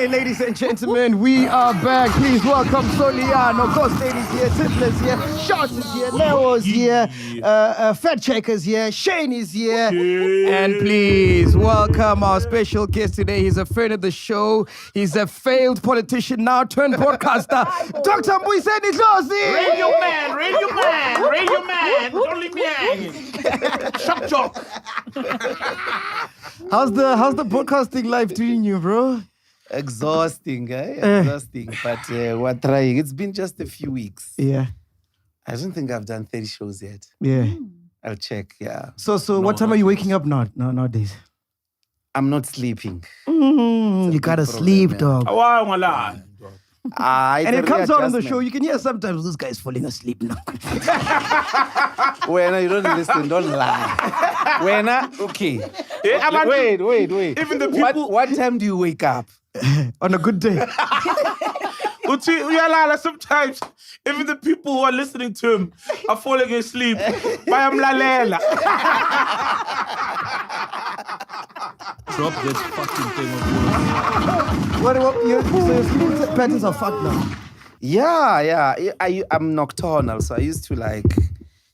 ladies and gentlemen, we are back. Please welcome Soliano, Ghost Lady's here, Tiffler's here, Shots is here, Leo's here, Fat Checker's here, Shane is here. And please welcome our special guest today. He's a friend of the show. He's a failed politician now turned podcaster, Dr. Mbuyiseni Dlozi. Radio man. Don't leave me hanging. Shock jock. How's the podcasting life treating you, bro? Exhausting, Exhausting. But we're trying. It's been just a few weeks. Yeah. I don't think I've done 30 shows yet. Yeah. I'll check, yeah. So what time are you waking up nowadays? I'm not sleeping. You gotta sleep, dog. And it comes out on the show. You can hear sometimes this guy's falling asleep now. When you don't listen, don't lie. Okay. Wait. Even the people... What time do you wake up? On a good day. Sometimes even the people who are listening to him are falling asleep. Bayamlalela. Drop that fucking thing of So your sleeping patterns are fucked now. Yeah. I'm nocturnal, so I used to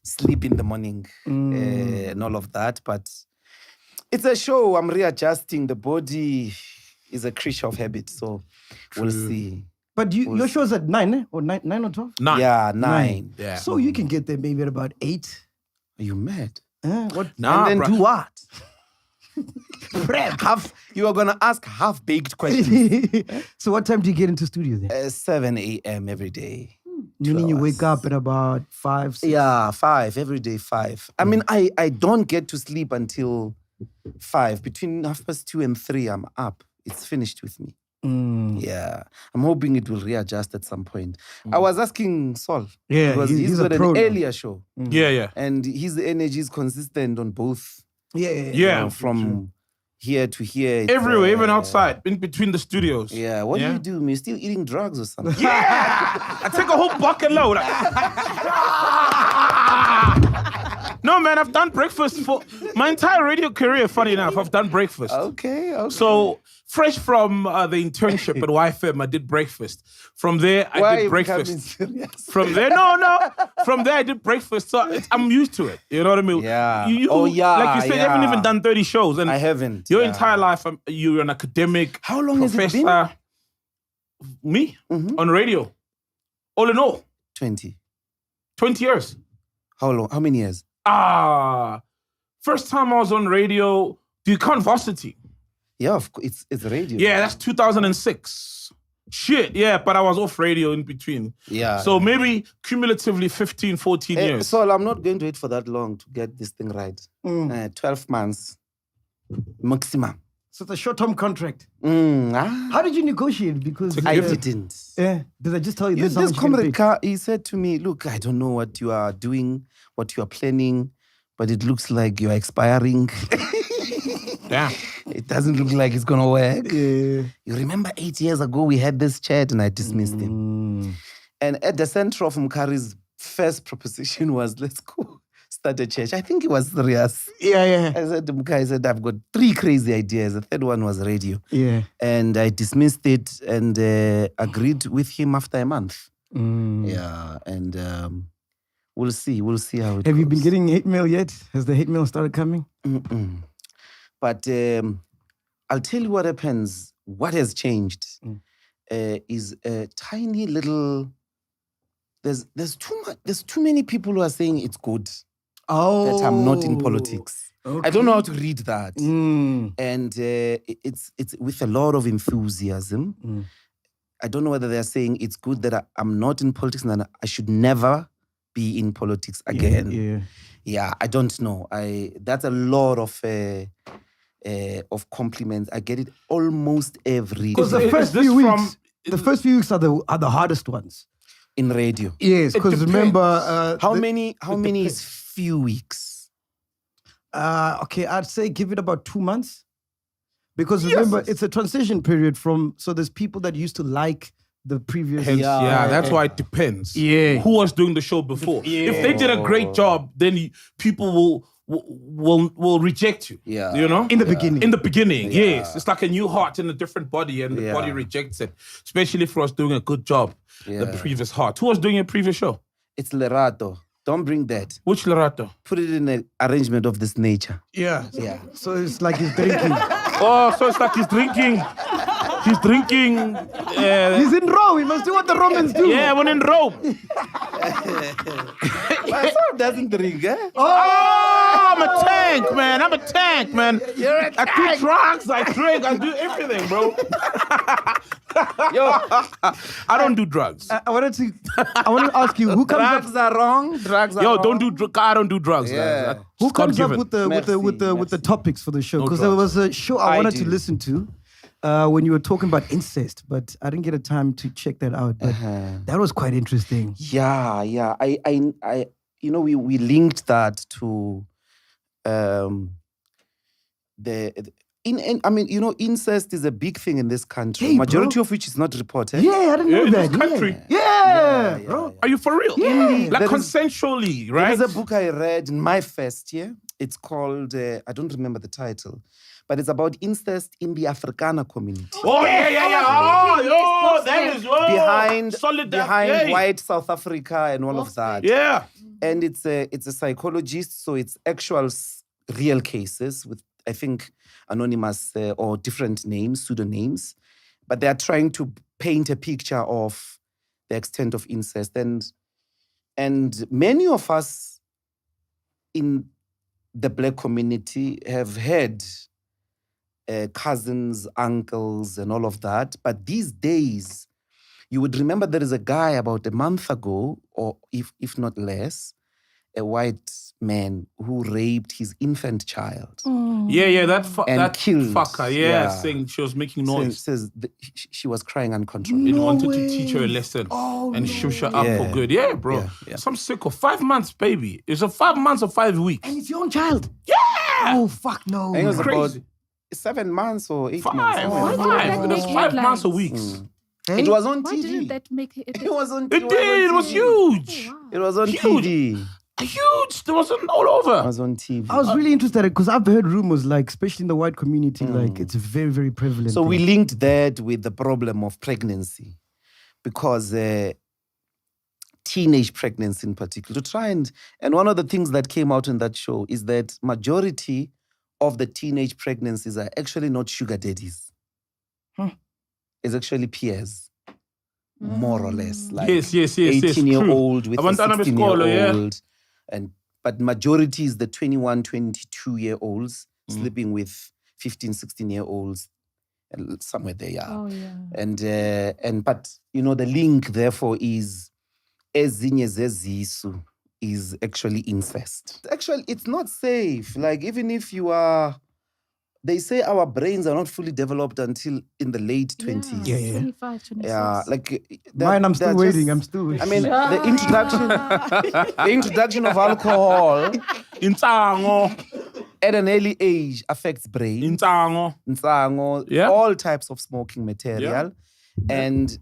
sleep in the morning and all of that. But it's a show. I'm readjusting. The body is a creature of habit, so we'll see. But your show's at 9, eh? Or 9 or 12? 9. Yeah, 9. Yeah. So you can get there maybe at about 8. Are you mad? What? Nah, and then do what? Prep. You are going to ask half-baked questions. So what time do you get into studio then? 7 a.m. every day. Meaning you wake up at about 5, 6? Yeah, 5. Every day, 5. I mean, I don't get to sleep until 5. Between 2:30 and 3, I'm up. It's finished with me. Yeah. I'm hoping it will readjust at some point. I was asking Sol. Yeah, because he's got an earlier show. Yeah. And his energy is consistent on both. Yeah. From here to here. It's, Everywhere, even outside, in between the studios. Yeah. What do you do? You're still eating drugs or something? Yeah! I take a whole bucket load. No, man, I've done breakfast for my entire radio career, funny enough. I've done breakfast. Okay. So, fresh from the internship at YFM, I did breakfast. From there, I did breakfast. From there, no. From there, I did breakfast. So I'm used to it. You know what I mean? Yeah. Like you said, you haven't even done 30 shows. And I haven't. Your entire life, you're an academic. How long professor. has it been? Me? On radio. All in all. 20 years. How long? How many years? First time I was on radio, do you count Varsity? Yeah, of course. It's radio. Yeah, that's 2006. Shit, yeah, but I was off radio in between. Yeah. So maybe cumulatively 15, 14 years. So I'm not going to wait for that long to get this thing right. 12 months maximum. So it's a short-term contract. How How did you negotiate? Because I didn't. Yeah. Did I just tell you this? This comrade, he said to me, look, I don't know what you are doing, what you are planning, but it looks like you are expiring. Yeah. It doesn't look like it's going to work. Yeah. You remember 8 years ago, we had this chat and I dismissed him. And at the center of Mkari's first proposition was, let's go start a church. I think he was serious. Yeah. I said to Mkari, I've got 3 crazy ideas. The third one was radio. Yeah. And I dismissed it and agreed with him after a month. Yeah, and we'll see how it goes. Have you been getting hate mail yet? Has the hate mail started coming? But I'll tell you what happens. What has changed is a tiny little. There's too many people who are saying it's good that I'm not in politics. Okay. I don't know how to read that, and it's with a lot of enthusiasm. I don't know whether they're saying it's good that I'm not in politics and that I should never be in politics again. Yeah, I don't know. That's a lot of compliments. I get it almost every day. Because the first few weeks are the hardest ones in radio. Yes, because remember how many is few weeks? Okay, I'd say give it about 2 months. Because remember, it's a transition period so there's people that used to like the previous... Yeah, that's why it depends. Yeah. Who was doing the show before. If they did a great job, then people will reject you. Yeah. You know? In the beginning. In the beginning, yes. It's like a new heart in a different body, and the body rejects it. Especially if I was doing a good job, the previous heart. Who was doing a previous show? It's Lerato. Don't bring that. Which Lerato? Put it in an arrangement of this nature. Yeah. Yeah. So it's like he's drinking. Oh, so it's like he's drinking. He's drinking. He's in Rome. He must do what the Romans do. Yeah, when in Rome. My son doesn't drink, eh? Oh, I'm a tank, man. I'm a tank, man. You're a I do drugs, I drink, I do everything, bro. Yo, I don't do drugs. I wanted to ask you who comes up. drugs are wrong. Drugs are Yo, wrong. don't do. I don't do drugs. Yeah. Guys. Who comes up God-given. with the topics for the show? No Because there drugs. was a show I I wanted to do. listen to when you were talking about incest, but I didn't get a time to check that out. But that was quite interesting. Yeah. I you know, we linked that to I mean, you know, incest is a big thing in this country. Hey, Majority bro. of which is not reported. Yeah, I didn't know in that. this country. Yeah, Yeah, bro. yeah. Are you for real? Yeah. Like There is- consensually, right? There's a book I read in my first year. It's called, I don't remember the title, but it's about incest in the Afrikaner community. Oh yeah. Oh, yo, that is behind solid. white South Africa and all of that. Yeah. And it's a psychologist, so it's actual real cases with, I think, anonymous or different names, pseudonyms, but they are trying to paint a picture of the extent of incest. And many of us in the Black community have had cousins, uncles, and all of that. But these days, you would remember there is a guy about a month ago, or if not less, a white man who raped his infant child. Yeah, that And that killed. fucker, Yeah. saying she was making So it noise. says she was crying uncontrollably. And No wanted way. to teach her a lesson and shush her up Yeah. for good. Yeah, bro. Yeah. Some sicko. 5 months, baby. It's a 5 months or 5 weeks. And it's your own child. Yeah. Oh, fuck no. I think it was Crazy. about 7 months or 8 Five. months. somewhere Five. around Why did there. that That's make 5 months or headlines? weeks. Hey? It was on Why TV. didn't that make it? It was on It did. It was huge. It was on Huge. TV. Huge. There was all It over. was on TV. I was really interested because I've heard rumors, like, especially in the white community, like, it's very, very prevalent. So we thing. linked that with the problem of pregnancy, because teenage pregnancy in particular, to try and one of the things that came out in that show is that majority of the teenage pregnancies are actually not sugar daddies. It's actually peers, more or less. Like Yes. 18-year-old with a Abantwana besikolo, yeah. 16-year-old. But majority is the 21, 22-year-olds sleeping with 15, 16-year-olds. Somewhere there, yeah. Oh yeah. But you know, the link therefore is ezinye zezisu is actually incest. Actually, it's not safe. Like, even if you are, they say our brains are not fully developed until in the late 20s. Yeah. 25, 26. Yeah, like Mine, I'm still they're waiting. just- I'm still waiting. I mean, the introduction of alcohol Intango. at an early age affects brain, Intango. nsango, Yeah. all types of smoking material. And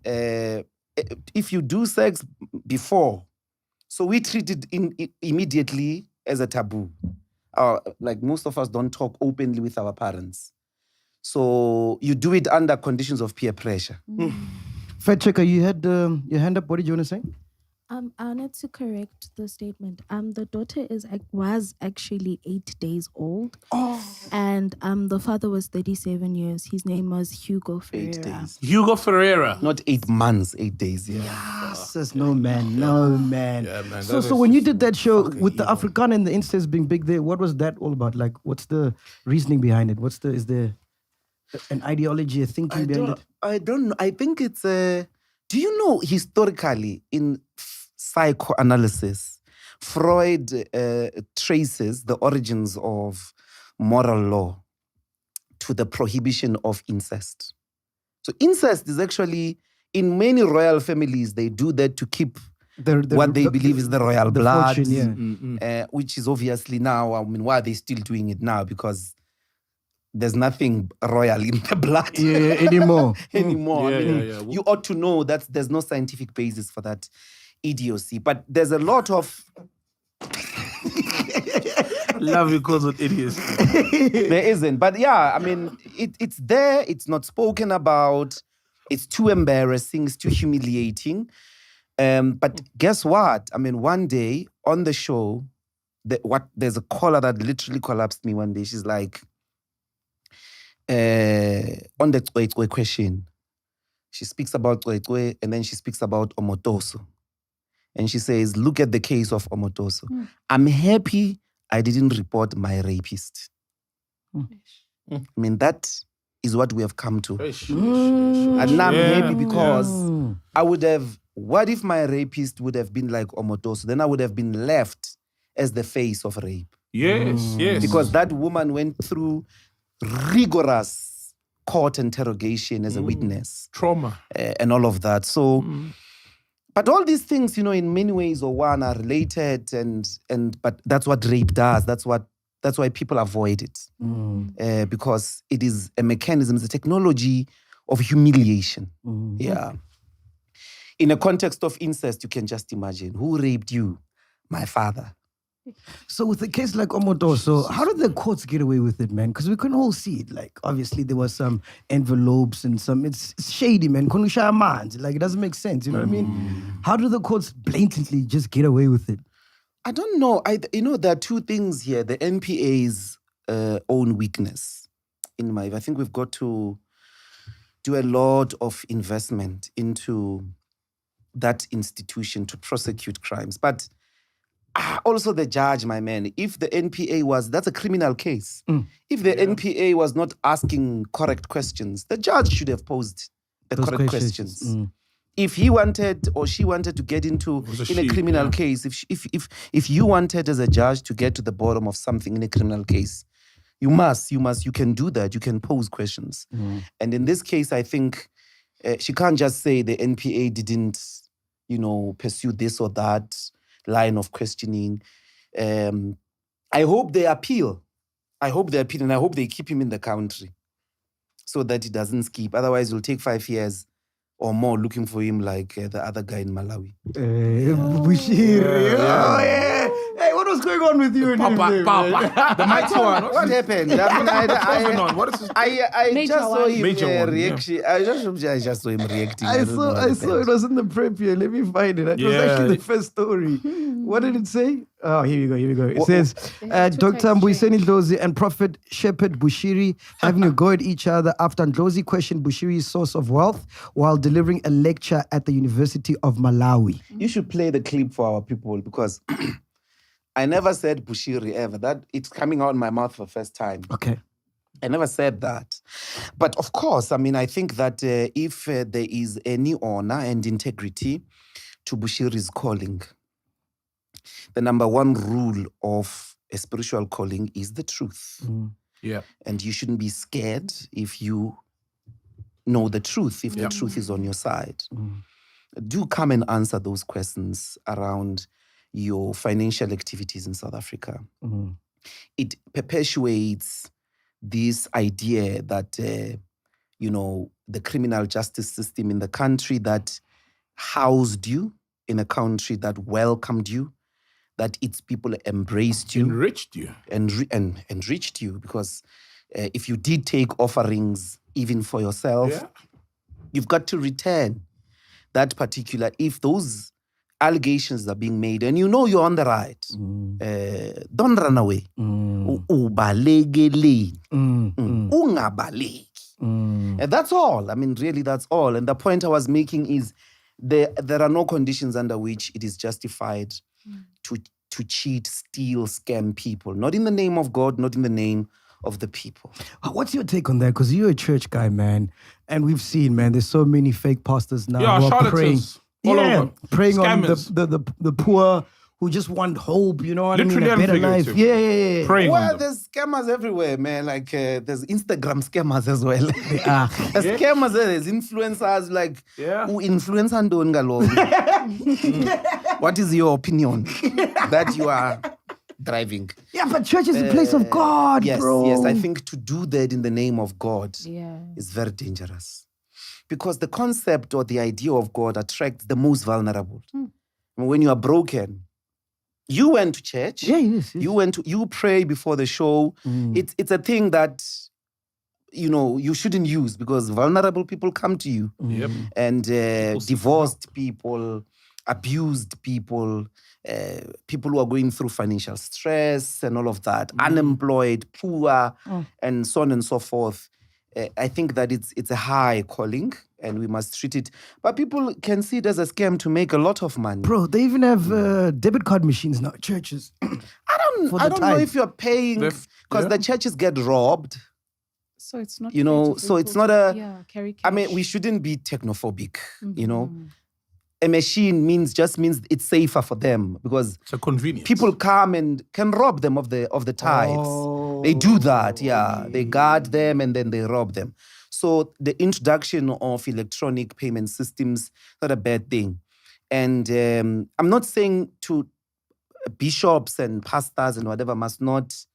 if you do sex before, so we treat it immediately as a taboo. Like, most of us don't talk openly with our parents. So you do it under conditions of peer pressure. Fed checker, you had your hand up. What did you want to say? I wanted to correct the statement. The daughter was actually 8 days old. And the father was 37 years. His name was Hugo Ferreira. 8 days. Hugo Ferreira. Not 8 months, 8 days, yeah. Says no man. Yeah, man, So that when is you did that show with the evil. Afrikaner and the incest being big there, what was that all about? Like, what's the reasoning behind it? Is there an ideology, a thinking behind it? I don't know. I think it's do you know, historically in psychoanalysis, Freud traces the origins of moral law to the prohibition of incest. So incest is actually, in many royal families, they do that to keep what they believe is the royal blood, fortune, which is obviously now, I mean, why are they still doing it now? Because there's nothing royal in the blood anymore. anymore. Yeah, I mean, yeah. you ought to know that there's no scientific basis for that idiocy. But there's a lot of Love because of idiots. There isn't. But yeah, I mean, it's there. It's not spoken about. It's too embarrassing. It's too humiliating. But guess what? I mean, one day on the show, there's a caller that literally collapsed me one day. She's like, on the Cwecwe question, she speaks about Cwecwe and then she speaks about Omotoso. And she says, look at the case of Omotoso. I'm happy I didn't report my rapist. I mean, that is what we have come to. And now I'm happy because I would have, what if my rapist would have been like Omotoso? Then I would have been left as the face of rape. Yes. Because that woman went through rigorous court interrogation as a witness. Trauma. And all of that. So, but all these things, you know, in many ways or one are related but that's what rape does. That's why people avoid it. Because it is a mechanism, it's a technology of humiliation. Yeah. In a context of incest, you can just imagine, who raped you? My father. So with a case like Omotoso, how did the courts get away with it, man? Because we can all see it. Like, obviously, there was some envelopes and it's shady, man. Konusha man. Like, it doesn't make sense, you know what I mean? How do the courts blatantly just get away with it? I don't know. There are two things here. The NPA's own weakness. I think we've got to do a lot of investment into that institution to prosecute crimes. But also the judge, my man, if the NPA that's a criminal case. If the NPA was not asking correct questions, the judge should have posed the correct questions. If he wanted or she wanted to get into a criminal case, if you wanted as a judge to get to the bottom of something in a criminal case, you can do that. You can pose questions. And in this case, I think she can't just say the NPA didn't, pursue this or that line of questioning. I hope they appeal. And I hope they keep him in the country so that he doesn't skip. Otherwise, it'll take 5 years or more looking for him like the other guy in Malawi. Bushiri. Oh, yeah. Hey, what was going on with you and him? The mighty one. What happened? I just saw him reaction. I just saw him reacting. I saw it was in the prep here. Let me find it. It was actually the first story. What did it say? Oh, here we go. It says, Dr. Mbuyiseni Ndlozi and Prophet Shepherd Bushiri having a go at each other after Ndlozi questioned Bushiri's source of wealth while delivering a lecture at the University of Malawi. You should play the clip for our people because I never said Bushiri ever. That it's coming out of my mouth for the first time. Okay. I never said that. But of course, I mean, I think that if there is any honor and integrity to Bushiri's calling, the number one rule of a spiritual calling is the truth. Yeah. And you shouldn't be scared if you know the truth, if the truth is on your side. Do come and answer those questions around your financial activities in South Africa. It perpetuates this idea that, the criminal justice system in the country that housed you, in a country that welcomed you, that its people embraced you. Enriched you. And enriched you. Because if you did take offerings even for yourself, you've got to return that particular, if those allegations are being made and you know you're on the right, don't run away. Ubalekele. Ungabaleki. And that's all. I mean, really, that's all. And the point I was making is there are no conditions under which it is justified to cheat, steal, scam people. Not in the name of God, not in the name of the people. What's your take on that? Because you're a church guy, man. And we've seen, man, there's so many fake pastors now who are praying. All over. Praying Scammers. on the poor who just want hope, you know what Literally I mean? A better life. figuratively. Yeah. Praying on Well, them. there's scammers everywhere, man. Like, there's Instagram scammers as well. There's Yeah. scammers, there's influencers, like, Yeah. who influence and don't galore. What is your opinion that you are driving? Yeah, but church is a place of God, Yes, bro. yes. I think to do that in the name of God Yeah. is very dangerous. Because the concept or the idea of God attracts the most vulnerable. When you are broken, You went to church. Yeah, yes. You pray before the show. It's a thing that you shouldn't use because vulnerable people come to you. Yep. And divorced people, abused people, people who are going through financial stress and all of that, unemployed, poor, and so on and so forth. I think that it's a high calling and we must treat it. But people can see it as a scam to make a lot of money. Bro, they even have debit card machines now at churches. I don't know if you're paying because the churches get robbed. So it's not, so it's not a. Yeah, carry cash. I mean, we shouldn't be technophobic. A machine means it's safer for them because It's a convenience. people come and can rob them of the tithes. They do that, yeah. They guard them and then they rob them. So the introduction of electronic payment systems not a bad thing. And I'm not saying to bishops and pastors and whatever must not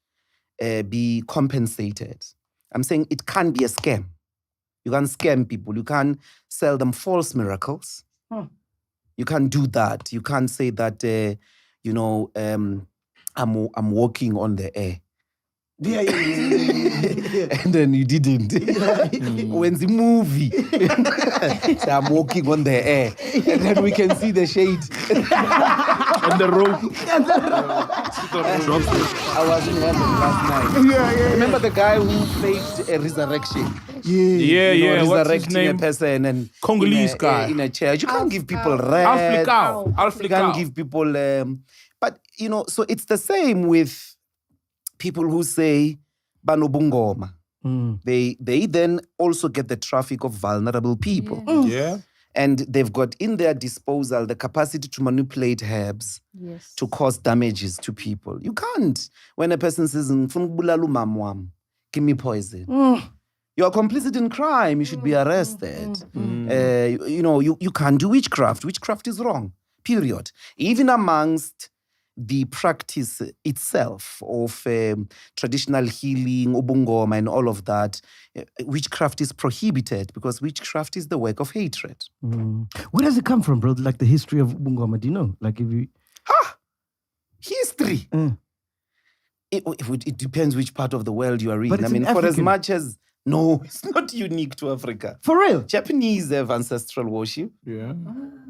be compensated. I'm saying it can be a scam. You can scam people. You can sell them false miracles. You can't do that. You can't say that, I'm walking on the air. Yeah. And then you didn't. When the movie, so I'm walking on the air. And then we can see the shade. And the rope. I was in heaven last night. Yeah. Remember the guy who faked a resurrection? Yeah. What's his Resurrecting name? a person and Congolese guy. in a church. You can't give people rest. Alflicao. You can't give people. But so it's the same with people who say banobungoma. They then also get the traffic of vulnerable people. Yeah. And they've got in their disposal the capacity to manipulate herbs to cause damages to people. You can't. When a person says, give me poison. You are complicit in crime. You should be arrested. You can't do witchcraft. Witchcraft is wrong, period. Even amongst the practice itself of traditional healing, ubungoma and all of that, witchcraft is prohibited because witchcraft is the work of hatred. Where does it come from, bro? Like the history of Bungoma, do you know? Like if you... History. It depends which part of the world you are in. But it's I mean, in for as African. much as... No, it's not unique to Africa. For real? Japanese have ancestral worship. Yeah.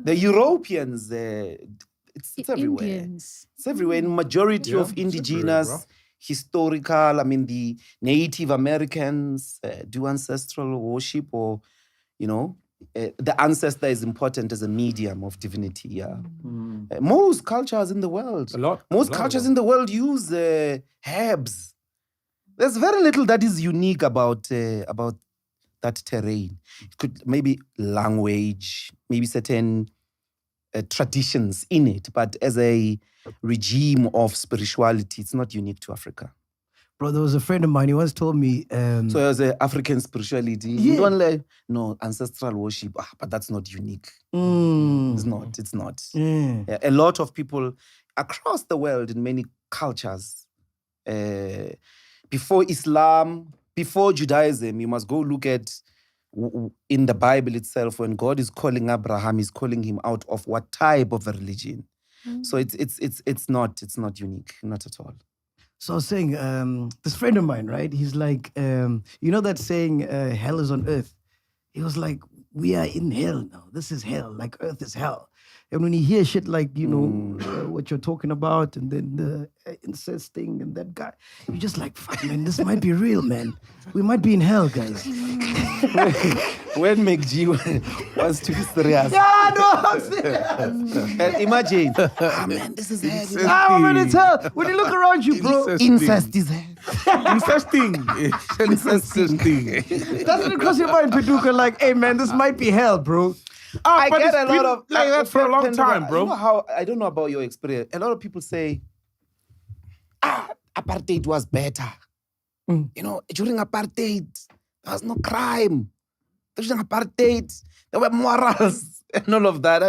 The Europeans, it's everywhere. Indians. It's everywhere. In majority of it's everywhere, indigenous, bro. historical, the Native Americans do ancestral worship or, the ancestor is important as a medium of divinity, yeah. Most cultures in the world, most cultures in the world use herbs. There's very little that is unique about that terrain. It could maybe language, maybe certain traditions in it, but as a regime of spirituality, it's not unique to Africa. Bro, there was a friend of mine, he once told me... So as a African spirituality, you don't ancestral worship, but that's not unique. It's not. Yeah, a lot of people across the world in many cultures, before Islam, before Judaism, you must go look at in the Bible itself, when God is calling Abraham, he's calling him out of what type of a religion. So it's not unique, not at all. So I was saying, this friend of mine, right? He's like, that saying, hell is on earth. He was like, we are in hell now. This is hell, like earth is hell. And when you hear shit like, what you're talking about, and then the incest thing and that guy, you're just like, fuck, man, this might be real, man. We might be in hell, guys. When McG wants to be serious. Yeah, no, I'm serious. Imagine, man, this is hell. Man, it's hell. When you look around you, bro. Incest is hell. Incesting. Doesn't it cross your mind, Paduka, like, hey, man, this might be hell, bro. I but get it's a lot been of like that for a long time, bro. You know how, I don't know about your experience. A lot of people say, apartheid was better. During apartheid, there was no crime. During apartheid, there were morals and all of that.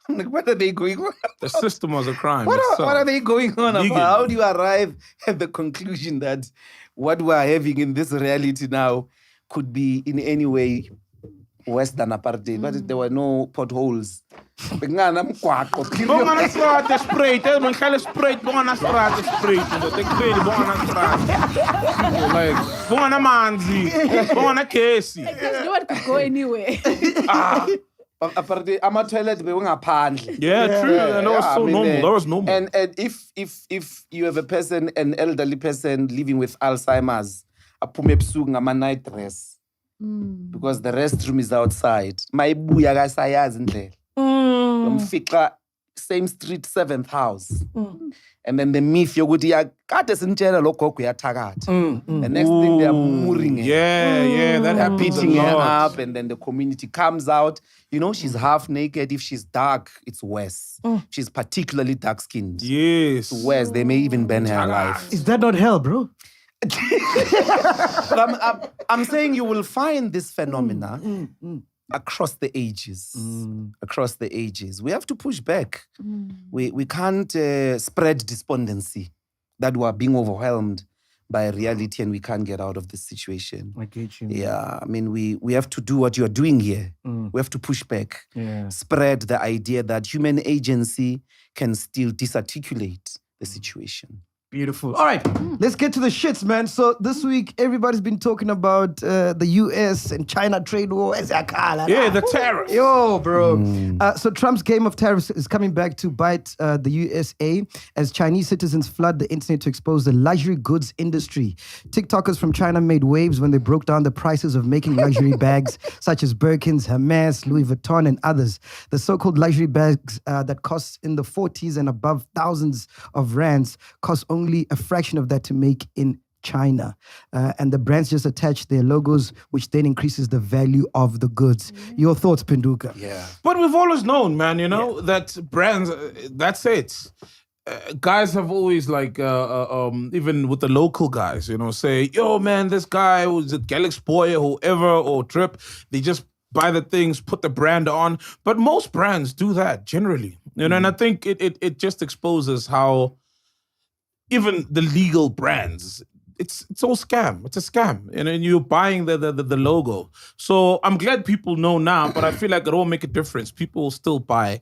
I'm like, what are they going on? The system was a crime. What are they going on about? How do you arrive at the conclusion that what we're having in this reality now could be in any way worse than apartheid, but there were no potholes. Bekunganamgwaqo, period. Bongana straat spruit, man gele spruit, bongana straat spruit. Dat ek weet bongana straat. Like bongana manzi, bongana kesi. Because no one could go anywhere. Apartheid, ama-toilet bewungaphandle. Yeah, true. And that was so normal. That was normal. And if you have a person, an elderly person living with Alzheimer's, aphume ebusuku ngama-night dress. Because the restroom is outside. Mayibuya kasayazi indlela. Umfixa same street, 7th house. And then the myth yokuthi kade sinitshela lo gogo uyathakatha. The next thing they are murmuring her. Yeah, that happens Beating a her lot. up, and then the community comes out. You know, she's half naked. If she's dark, it's worse. She's particularly dark skinned. Yes. It's worse. They may even burn her alive. Is that not hell, bro? But I'm saying you will find this phenomena across the ages. Across the ages. We have to push back. We can't spread despondency that we are being overwhelmed by reality and we can't get out of this situation. I get you. Yeah, I mean, we have to do what you are doing here. We have to push back. Yeah. Spread the idea that human agency can still disarticulate the situation. Beautiful. All right, let's get to the shits, man. So this week, everybody's been talking about the US and China trade war. Yeah, the tariffs. Yo, bro. So Trump's game of tariffs is coming back to bite the USA as Chinese citizens flood the internet to expose the luxury goods industry. TikTokers from China made waves when they broke down the prices of making luxury bags such as Birkins, Hermes, Louis Vuitton, and others. The so-called luxury bags that cost in the 40s and above thousands of rands cost only a fraction of that to make in China. And the brands just attach their logos, which then increases the value of the goods. Your thoughts, Penduka? Yeah. But we've always known, man, you know, that brands, that's it. Guys have always like, even with the local guys, you know, say, yo, man, this guy was a Galaxy Boy or whoever or Trip, they just buy the things, put the brand on. But most brands do that generally, you know, and I think it just exposes how even the legal brands, it's all scam. It's a scam. And you're buying the logo. So I'm glad people know now, but I feel like it won't make a difference. People will still buy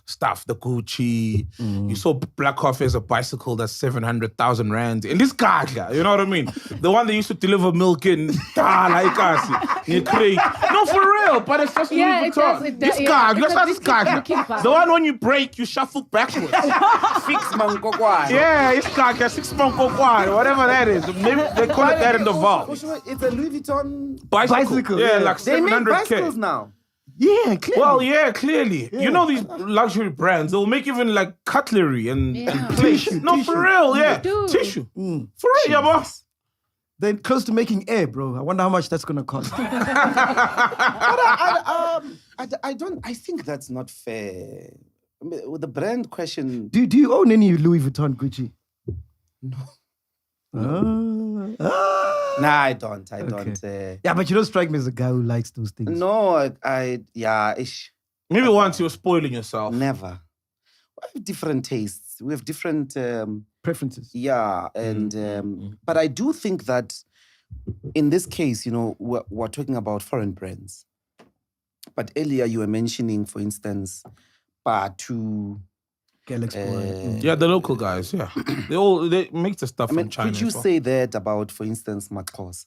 stuff, the Gucci. You saw Black Coffee as a bicycle that's 700,000 rand. And this guy, you know what I mean? The one that used to deliver milk in like us. No, for real, but it's just Yeah, Louis it does, Vuitton. it does, This yeah. guy, It's look a at this big guy. keeper. The one when you break, you shuffle backwards. Fix Mangokwane. Yeah, it's like a 6-month coquine, whatever that is. Maybe they call it that in the vault. It's a Louis Vuitton. Bicycle. Yeah, like They make 700K. bicycles now. Yeah, clearly. Well, yeah, clearly. You know these luxury brands, they'll make even like cutlery and plates. No, for real, yeah. do. Tissue. For real, yeah, boss. They're close to making air, bro. I wonder how much that's going to cost. I think that's not fair. I mean, with the brand question, Do you own any Louis Vuitton Gucci? No. Ah. I don't. Yeah, but you don't strike me as a guy who likes those things. No, Maybe once you're spoiling yourself. never. We have different tastes. We have different, Preferences. and but I do think that in this case, you know, we're talking about foreign brands. But earlier you were mentioning, for instance, Batu. Galaxy Boy. Yeah, the local guys, yeah. They make the stuff I mean, from China. could you as well. say that about, for instance, Maxxosa?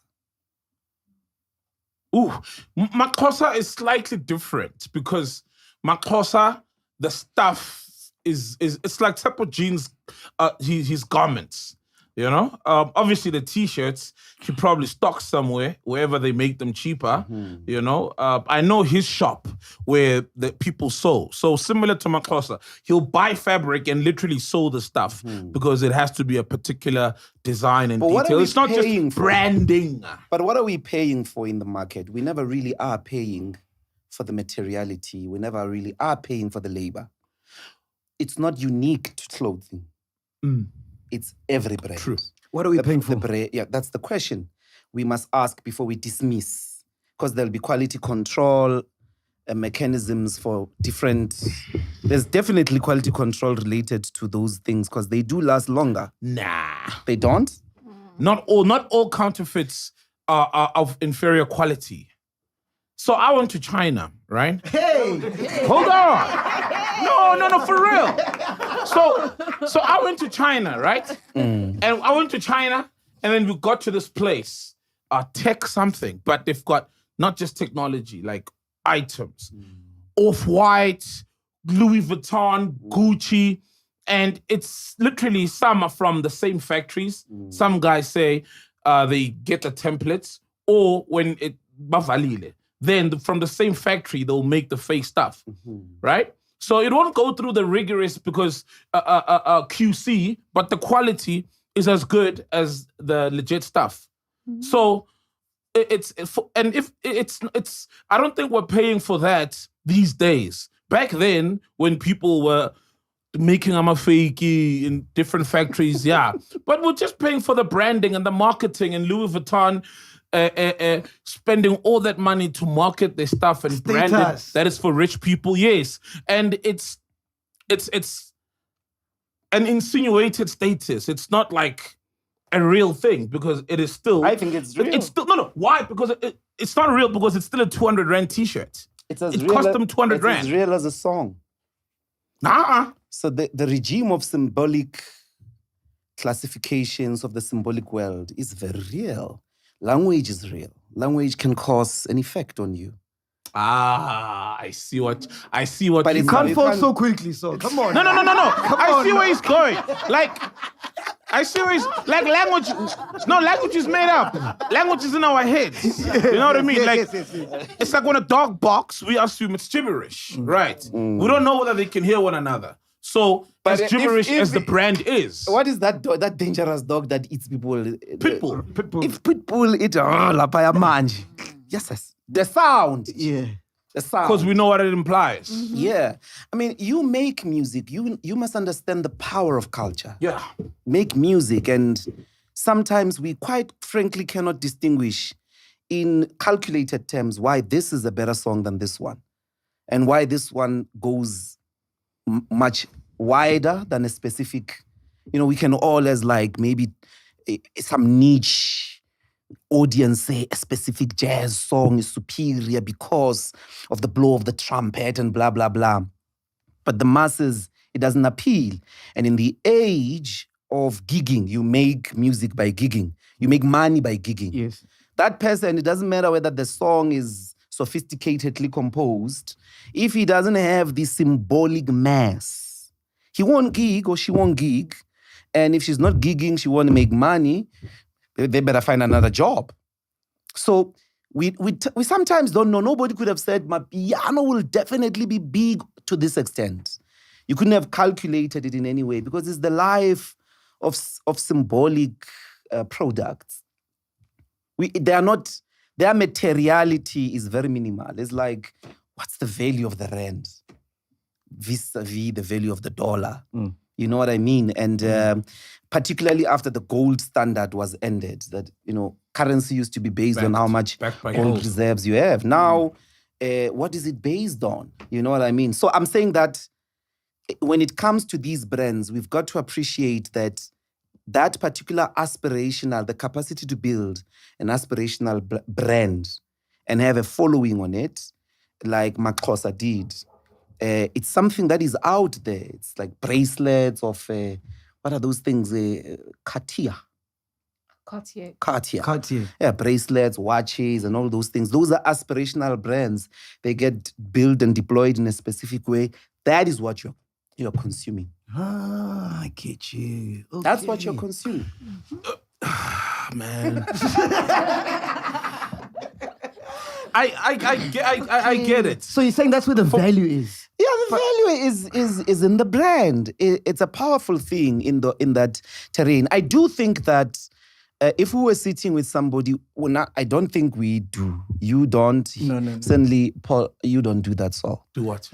Ooh, Maxxosa is slightly different because Maxxosa, the stuff is it's like Tsepo Jean's his garments. You know, obviously the t-shirts he probably stocks somewhere wherever they make them cheaper. You know, I know his shop where the people sew. So similar to Maxxosa, he'll buy fabric and literally sew the stuff because it has to be a particular design and But what are detail. we It's not paying just for? branding. But what are we paying for in the market? We never really are paying for the materiality. We never really are paying for the labor. It's not unique to clothing. It's every brand. True. What are we paying for? Yeah, that's the question we must ask before we dismiss. Because there'll be quality control mechanisms for different... There's definitely quality control related to those things because they do last longer. Nah. They don't? Not all counterfeits are of inferior quality. So I went to China, right? Hey, Hold on. No, for real. So I went to China, right? And I went to China, and then we got to this place, tech something, but they've got not just technology, like items, Off-White, Louis Vuitton, Gucci, and it's literally some are from the same factories. Some guys say they get the templates, or when it bavalile, then from the same factory they'll make the fake stuff, right? So it won't go through the rigorous because QC, but the quality is as good as the legit stuff. So it's I don't think we're paying for that these days. Back then, when people were making amafeki in different factories, yeah, but we're just paying for the branding and the marketing, and Louis Vuitton spending all that money to market their stuff and brand it. Status. That is for rich people, yes, and it's an insinuated status. It's not like a real thing because it is still. I think it's real. It's still no. Why? Because it's not real because it's still a 200 rand T-shirt. It's as It real cost as- them 200 it's rand. as real as a song. Nah. So the regime of symbolic classifications of the symbolic world is very real. Language is real. Language can cause an effect on you. I see what But you it's you mean. can't You fall can't- so quickly, so come on. No. I see on, where he's going. Like, I see where he's like language. No, language is made up. Language is in our heads. You know what I mean? Like, Yes. it's like when a dog barks, we assume it's gibberish, right? We don't know whether they can hear one another. So, But as if- gibberish if- as the brand is, What is that dog, that dangerous dog that eats people? Pitbull. Pitbull. If Pitbull eat lapaya manji. Yes. The sound. Yeah. The sound. because we know what it implies. Yeah. I mean, you make music. You must understand the power of culture. Yeah. Make music, and sometimes we quite frankly cannot distinguish in calculated terms why this is a better song than this one, and why this one goes much wider than a specific. We can all as like maybe some niche audience say a specific jazz song is superior because of the blow of the trumpet and blah blah blah, but the masses, it doesn't appeal. And in the age of gigging, you make music by gigging. You make money by gigging. Yes. That person, it doesn't matter whether the song is sophisticatedly composed. If he doesn't have the symbolic mass, he won't gig or she won't gig. And if she's not gigging, she won't make money, they better find another job. So we sometimes don't know. Nobody could have said, my piano will definitely be big to this extent. You couldn't have calculated it in any way because it's the life of symbolic products. Their materiality is very minimal. It's like, what's the value of the rand vis-a-vis the value of the dollar? You know what I mean? And particularly after the gold standard was ended, that, currency used to be based on how much backed by gold gold. reserves you have. Now, what is it based on? You know what I mean? So I'm saying that when it comes to these brands, we've got to appreciate that particular aspirational, the capacity to build an aspirational brand and have a following on it, like Maxxosa did. It's something that is out there. It's like bracelets of, what are those things? Cartier. Cartier. Yeah, bracelets, watches, and all those things. Those are aspirational brands. They get built and deployed in a specific way. That is what you're consuming. I get you. Okay. That's what you're consuming. Man. I get it. So you're saying that's where the value is? Yeah, the value is in the brand. It's a powerful thing in that terrain. I do think that if we were sitting with somebody, I don't think we do. You don't. No. Certainly, Paul, you don't do that. So Do what?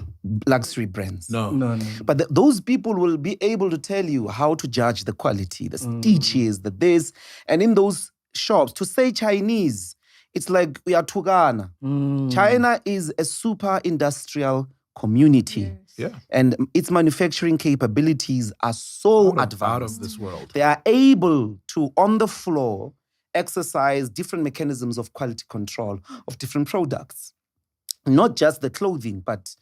luxury brands. No. But those people will be able to tell you how to judge the quality, the stitches, the this, and in those shops to say Chinese, it's like we are Tugana. China is a super industrial community. Yeah. And its manufacturing capabilities are so advanced. Out of this world. They are able to, on the floor, exercise different mechanisms of quality control of different products. not just the clothing, but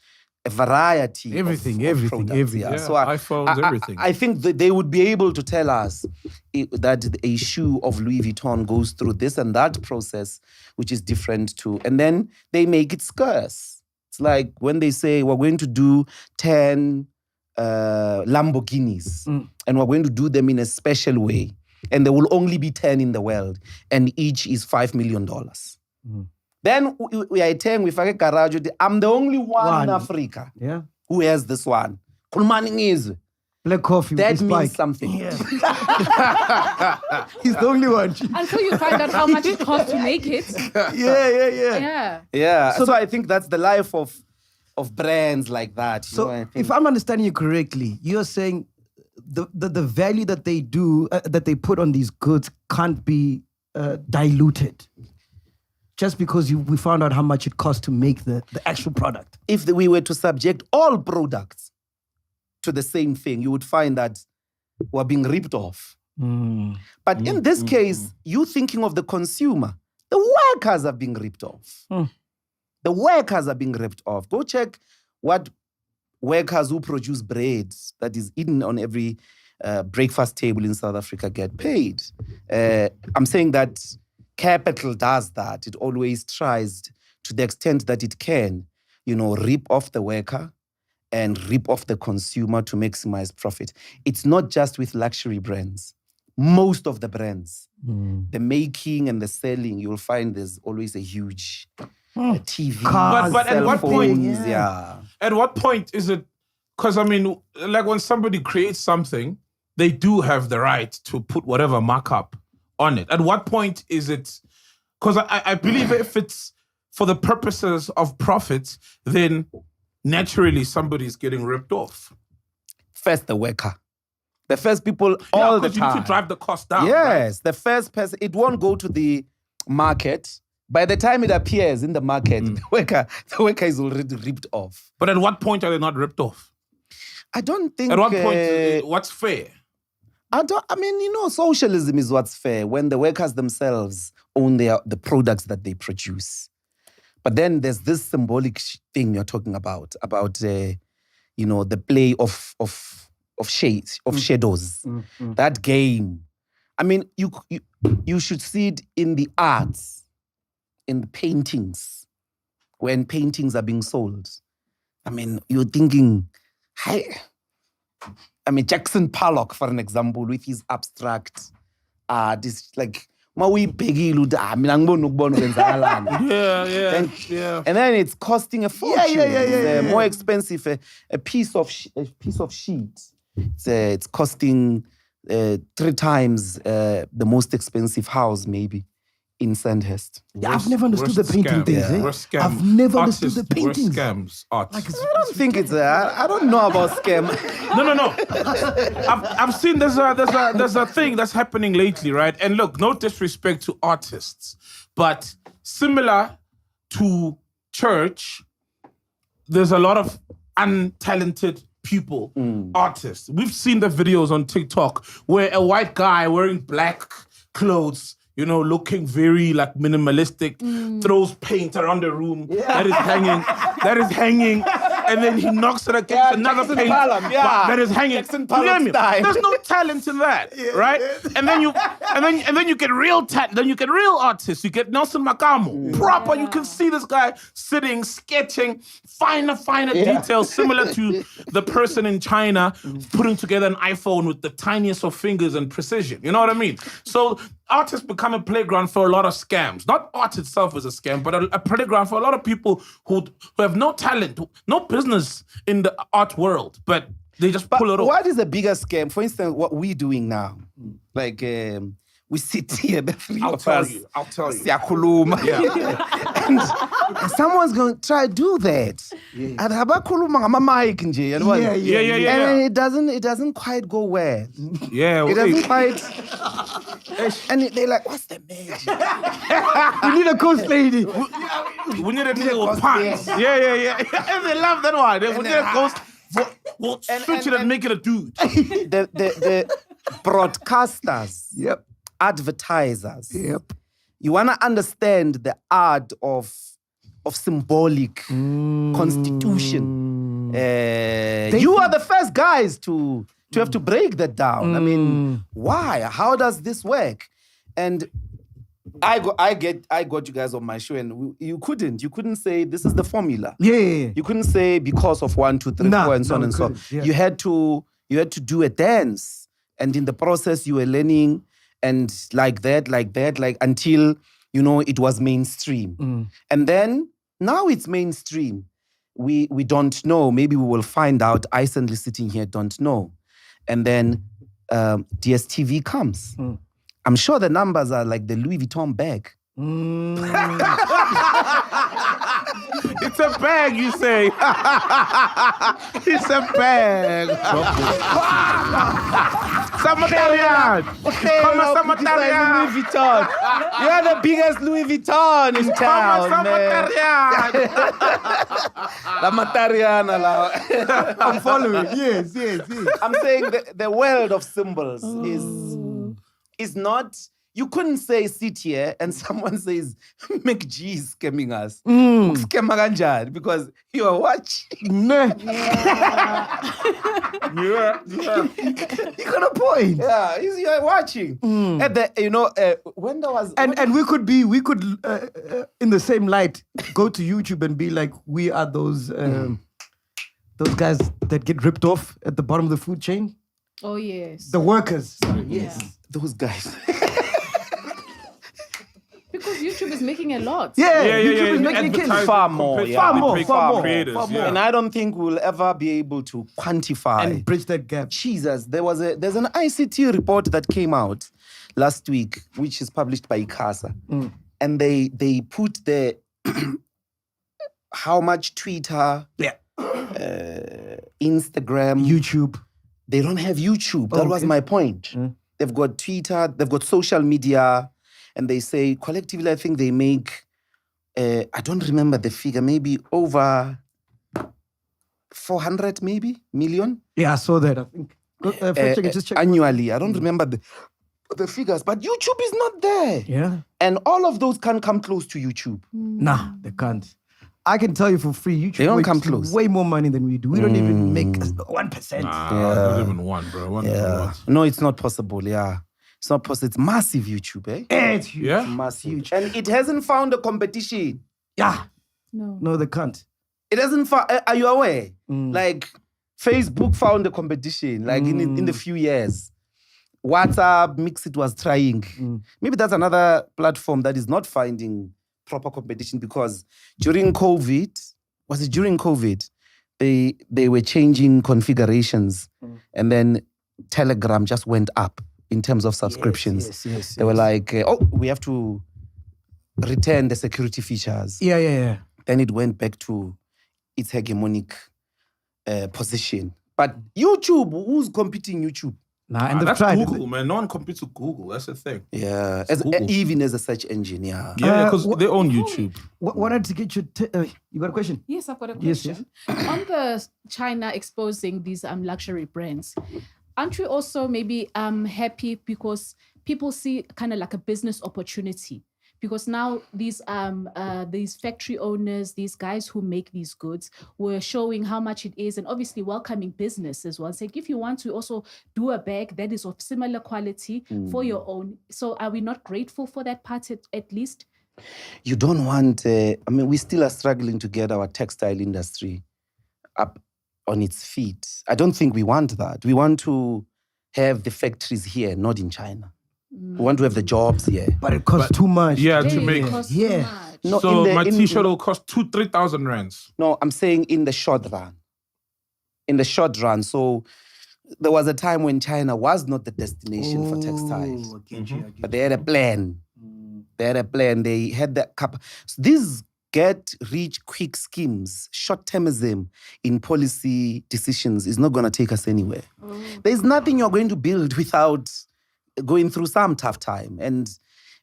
a variety Everything, of everything, products, everything. Yeah, So iPhones, everything. I think that they would be able to tell us that a shoe of Louis Vuitton goes through this and that process, which is different too. And then they make it scarce. It's like when they say we're going to do 10 Lamborghinis and we're going to do them in a special way. And there will only be 10 in the world and each is $5 million. Then we are saying, we forget garage. I'm the only one in Africa Yeah. who has this one. Kulmaning is. Black coffee That with the means spike. something. He's the only one. Until you find out how much it costs to make it. Yeah. Yeah. Yeah. So I think that's the life of brands like that. you know, So I think. if I'm understanding you correctly, you're saying the value that they do, that they put on these goods can't be diluted. Just because we found out how much it costs to make the actual product. If we were to subject all products to the same thing, you would find that we're being ripped off. But in this case, you thinking of the consumer, the workers are being ripped off. The workers are being ripped off. Go check what workers who produce bread that is eaten on every breakfast table in South Africa get paid. I'm saying that capital does that. It always tries to the extent that it can, rip off the worker and rip off the consumer to maximize profit. It's not just with luxury brands. Most of the brands, the making and the selling, you'll find there's always a huge TV, Cars, But at cell what point- phones, yeah. At what point is it? Because like when somebody creates something, they do have the right to put whatever markup on it. At what point is it? Because I believe if it's for the purposes of profit, then naturally somebody's getting ripped off. First, the worker. The first people all the 'cause you time. need to drive the cost down. Yes, the first person. It won't go to the market. By the time it appears in the market, the worker is already ripped off. But at what point are they not ripped off? I don't think. At what point, what's fair? Socialism is what's fair when the workers themselves own the products that they produce. But then there's this symbolic thing you're talking about the play of shades, of shadows. That game. You should see it in the arts, in the paintings, when paintings are being sold. You're thinking, Jackson Pollock, for an example, with his abstract art, is like, and then it's costing a fortune. It's more expensive. A piece of sheet. It's costing 3 times the most expensive house, maybe, in Sandhurst. Yeah, I've never understood the painting things. I've never understood the paintings. Scams, artists. I don't think it's I don't know about scam. No. I've seen there's a thing that's happening lately, right? And look, no disrespect to artists, but similar to church, there's a lot of untalented people, artists. We've seen the videos on TikTok where a white guy wearing black clothes, looking very like minimalistic, throws paint around the room that is hanging, and then he knocks it against another Jackson paint Pollock, that is hanging. Jackson You know what I Pollock mean? style. There's no talent in that, right? And then you get real talent. Then you get real artists. You get Nelson Makamo, proper. You can see this guy sitting, sketching finer details, similar to the person in China putting together an iPhone with the tiniest of fingers and precision. You know what I mean? So artists become a playground for a lot of scams. Not art itself is a scam, but a playground for a lot of people who have no talent, no business in the art world, but they just pull it off. What is the biggest scam? For instance, what we're doing now, like we sit here, the three I'll of tell us, you. siyakhuluma. and someone's going to try to do that. And abakhuluma ngama-mic nje, yabona? Yeah. And it doesn't quite go well. Yeah, It doesn't quite. And they're like, what's the magic? You need a ghost lady. we need a little ghost, pants. Yeah. And they love that one. We need a ghost. We'll switch it and make it a dude. The broadcasters, advertisers. Yep. You want to understand the art of of symbolic constitution. You are the first guys to have to break that down. I mean, why? How does this work? And I got you guys on my show, and you couldn't say this is the formula. Yeah. You couldn't say because of 1, 2, 3, 4, and so on and so on. Yeah. You had to do a dance, and in the process you were learning, and like that, until it was mainstream. And then now it's mainstream. We don't know. Maybe we will find out. I certainly sitting here don't know. And then DSTV comes. I'm sure the numbers are like the Louis Vuitton bag. It's a bag, you say. It's a bag. Samatarian. Louis Vuitton. You're the biggest Louis Vuitton in town, man. La Matariana. I'm following. Yes. I'm saying the world of symbols is not. You couldn't say sit here and someone says McG is scamming us. Scammer kanjani, because you are watching. Yeah. You got a point. Yeah, you are watching. And when there was And we could in the same light go to YouTube and be like, we are those guys that get ripped off at the bottom of the food chain. Oh, yes. The workers. Yes. those guys. Because YouTube is making a lot. YouTube is making Advertising kills. Far more, compared to yeah. the Far big more. creators, Far more. yeah. And I don't think we'll ever be able to quantify. And bridge that gap. Jesus, there's an ICT report that came out last week, which is published by ICASA. And they put the how much Twitter, Instagram, YouTube. they don't have YouTube. That was my point. They've got Twitter, they've got social media, and they say collectively, I think they make, I don't remember the figure, maybe over 400 million? Yeah, I saw that. I think. Just check. Annually. I don't remember the figures, but YouTube is not there. Yeah. And all of those can't come close to YouTube. Nah, they can't. I can tell you for free, YouTube They don't makes come close. way more money than we do. We don't even make 1%. Not even one, bro. One Yeah. No, it's not possible. Yeah. It's not possible. It's massive YouTube, eh? It's huge. Yeah? Massive. And it hasn't found a competition. Yeah. No. No, they can't. It hasn't found, are you aware? Like, Facebook found a competition, like in the few years. WhatsApp, Mixit was trying. Maybe that's another platform that is not finding proper competition, because during COVID, they were changing configurations, and then Telegram just went up in terms of subscriptions. Yes. They were like, we have to return the security features. Yeah. Then it went back to its hegemonic position. But YouTube, who's competing YouTube? Nah, and they've that's tried. Google, man. No one competes with Google. That's the thing. Yeah, Google. even as a search engine, yeah. Yeah, because they own YouTube. Wanted to get your... you got a question? Yes, I've got a Yes, question. On the China exposing these luxury brands, aren't we also maybe happy because people see kind of like a business opportunity? Because now these factory owners, these guys who make these goods, were showing how much it is, and obviously welcoming business as well. Saying, if you want to also do a bag that is of similar quality for your own. So are we not grateful for that part at least? You don't want, we still are struggling to get our textile industry up on its feet. I don't think we want that. We want to have the factories here, not in China. We want to have the jobs here. But it costs too much. Yeah, to It make. costs too Yeah. much. No, So in my the- t-shirt will cost 2,000-3,000 rands. No, I'm saying in the short run. In the short run. So there was a time when China was not the destination for textiles. But they had a plan. They had a plan. They had the So these get rich quick schemes, short-termism in policy decisions is not going to take us anywhere. There's nothing you're going to build without going through some tough time. And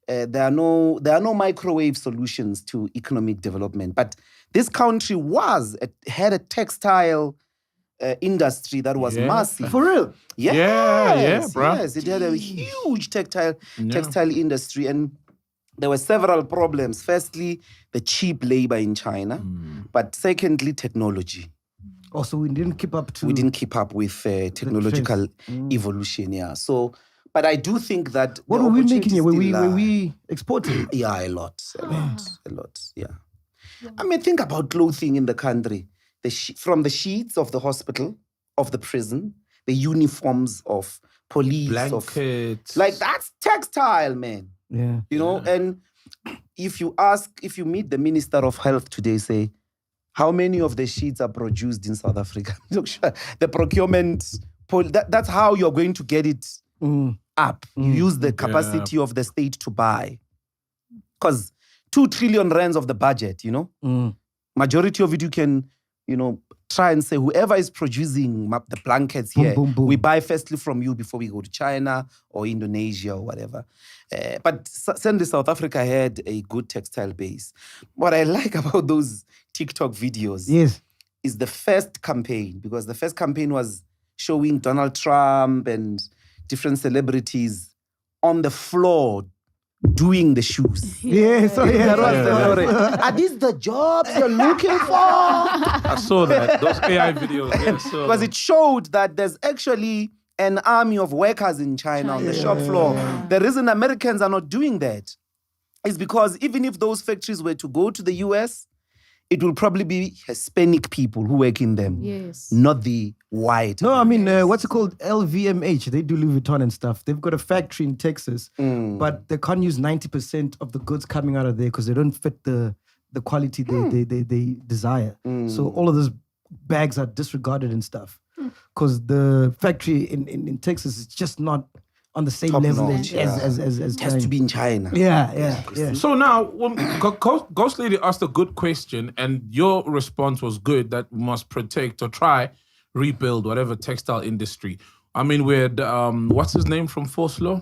there are no microwave solutions to economic development. But this country had a textile industry that was massive. For real? Yes, Yeah, bro. Yes, it had a huge textile industry. And there were several problems. Firstly, the cheap labor in China, but secondly, technology. Also, we didn't keep up to. We didn't keep up with technological evolution. Yeah. So, but I do think that What the were we making here? Were opportunities we still exporting? Yeah, a lot. Yeah. I mean, think about clothing in the country. From the sheets of the hospital, of the prison, the uniforms of police, Blankets. like that's textile, man. Yeah. You know, and if you meet the Minister of Health today, say, how many of the sheets are produced in South Africa? The procurement, that's how you're going to get it up. You use the capacity of the state to buy. Because 2 trillion rands of the budget, you know, majority of it you can, you know, try and say whoever is producing the blankets here, we buy firstly from you before we go to China or Indonesia or whatever. But certainly South Africa had a good textile base. What I like about those TikTok videos is the first campaign, because the first campaign was showing Donald Trump and different celebrities on the floor doing the shoes. Yes, Are these the jobs you're looking for? I saw that. Those AI videos. Because it showed that there's actually an army of workers in China on the shop floor. The reason Americans are not doing that is because even if those factories were to go to the US, it will probably be Hispanic people who work in them. Yes. Not the white. No, I mean, what's it called? LVMH. They do Louis Vuitton and stuff. They've got a factory in Texas, but they can't use 90% of the goods coming out of there because they don't fit the quality they desire. So all of those bags are disregarded and stuff because the factory in Texas is just not on the same Top level notch, as It has China. to be in China. Yeah. So now, when Ghost Lady asked a good question, and your response was good, that we must protect or try rebuild whatever textile industry. I mean, with what's his name from Force Law?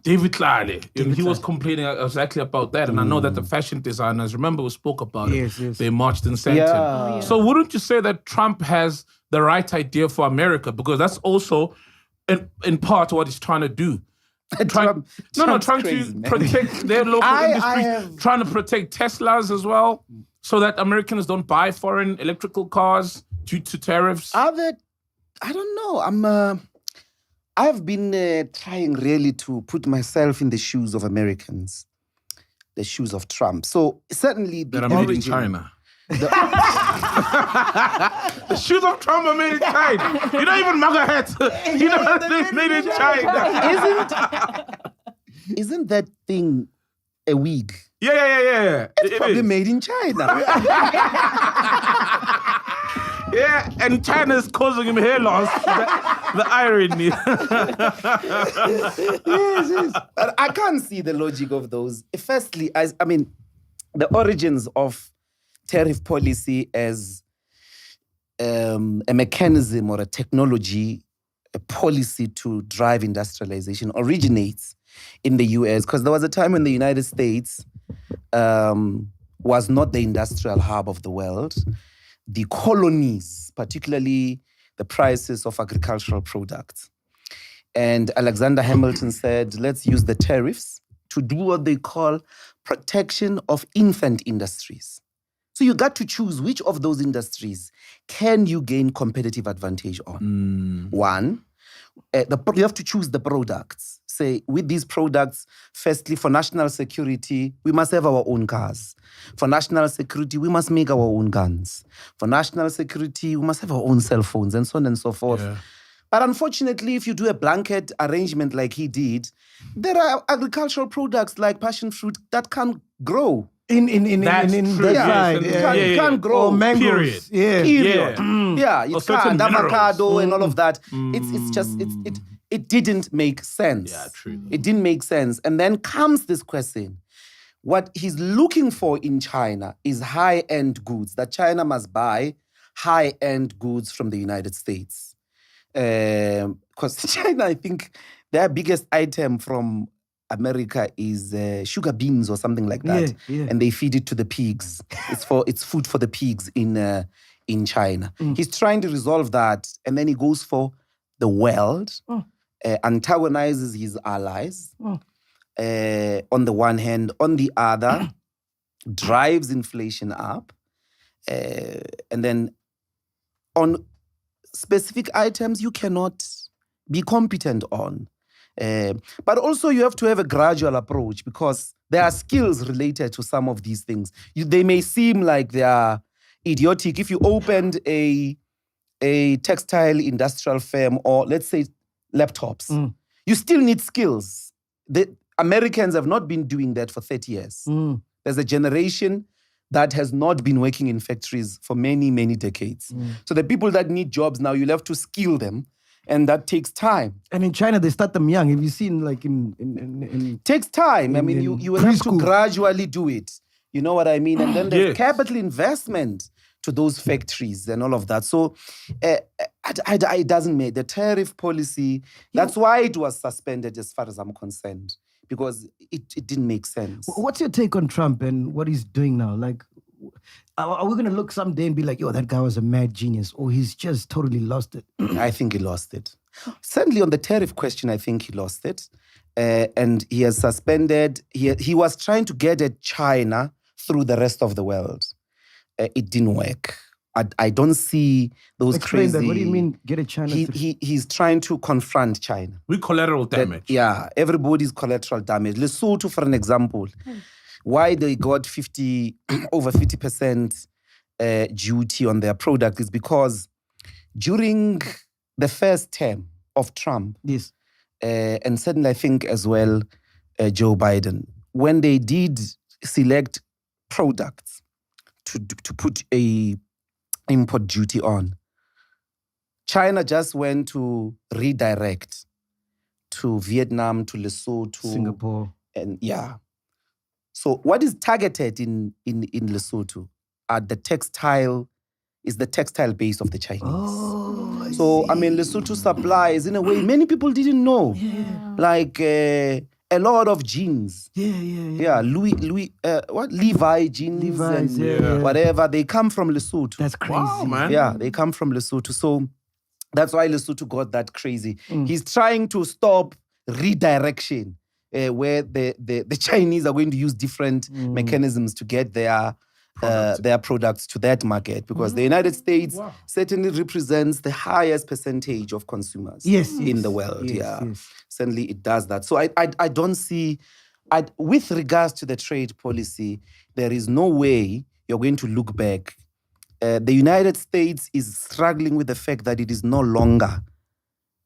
David Clary. He was complaining exactly about that, and I know that the fashion designers, remember we spoke about it. Yes. They marched in Sandton. Yeah. So wouldn't you say that Trump has the right idea for America? Because that's also in part what he's trying to do. Trying Trump's to crazy, man. protect their local industries, trying to protect Teslas as well, so that Americans don't buy foreign electrical cars due to tariffs. I don't know. I've been trying really to put myself in the shoes of Americans, the shoes of Trump. So certainly the that are made in origin, China. The shoes of Trump are made in China. You don't even MAGA hats. You know they're made in China. Isn't that thing a wig? Yeah. It's probably made in China. Yeah, and China is causing him hair loss. The irony. Yes. But I can't see the logic of those. Firstly, I mean, the origins of tariff policy as a mechanism or a technology, a policy to drive industrialization originates in the US, because there was a time when the United States was not the industrial hub of the world. The colonies, particularly the prices of agricultural products. And Alexander Hamilton said, let's use the tariffs to do what they call protection of infant industries. So you got to choose which of those industries can you gain competitive advantage on. One, you have to choose the products. Say, with these products, firstly, for national security, we must have our own cars. For national security, we must make our own guns. For national security, we must have our own cell phones, and so on and so forth. Yeah. But unfortunately, if you do a blanket arrangement like he did, there are agricultural products like passion fruit that can't grow. In That's that true, side. yes. You can't grow. Or mangoes. Period. Yeah. Period. Yeah. Yeah, Or it certain can't. minerals. Avocado and all of that. It didn't make sense. Yeah, true. It didn't make sense. And then comes this question. What he's looking for in China is high-end goods, that China must buy high-end goods from the United States. Because China, I think, their biggest item from America is sugar beans or something like that. Yeah. And they feed it to the pigs. It's food for the pigs in China. He's trying to resolve that, and then he goes for the world, antagonizes his allies, on the one hand. On the other, drives inflation up. And then on specific items, you cannot be competent on. But also you have to have a gradual approach because there are skills related to some of these things. They may seem like they are idiotic. If you opened a textile industrial firm or let's say laptops, you still need skills. The Americans have not been doing that for 30 years. There's a generation that has not been working in factories for many, many decades. So the people that need jobs now, you'll have to skill them. And that takes time. And in China, they start them young. Have you seen like in Takes time. I mean, you will have to preschool. gradually do it. You know what I mean? And then there's Yes. capital investment to those factories and all of that. So it doesn't make the tariff policy. That's why it was suspended as far as I'm concerned, because it didn't make sense. What's your take on Trump and what he's doing now? Like, are we going to look someday and be like, yo, that guy was a mad genius, or he's just totally lost it? I think he lost it. Certainly on the tariff question, I think he lost it. And he has suspended, he was trying to get at China through the rest of the world. It didn't work. I don't see those Explain crazy... that. What do you mean, get a China? He's trying to confront China. We collateral damage. Yeah, everybody's collateral damage. Lesotho, for an example, why they got over 50% duty on their product is because during the first term of Trump, Yes. and certainly I think as well Joe Biden, when they did select products to put a import duty on, China just went to redirect to Vietnam, to Lesotho, Singapore. and yeah. So what is targeted in Lesotho are the textile base of the Chinese. Oh, I So I mean, Lesotho supplies in a way many people didn't know, like a lot of jeans. Yeah. Levi jeans Levi's, and yeah. whatever, they come from Lesotho. That's crazy. Wow, man. Yeah, they come from Lesotho. So that's why Lesotho got that crazy. He's trying to stop redirection, where the Chinese are going to use different mechanisms to get their products to that market, because the United States certainly represents the highest percentage of consumers in the world. Yes. Certainly it does that. So I don't see, with regards to the trade policy, there is no way you're going to look back. The United States is struggling with the fact that it is no longer,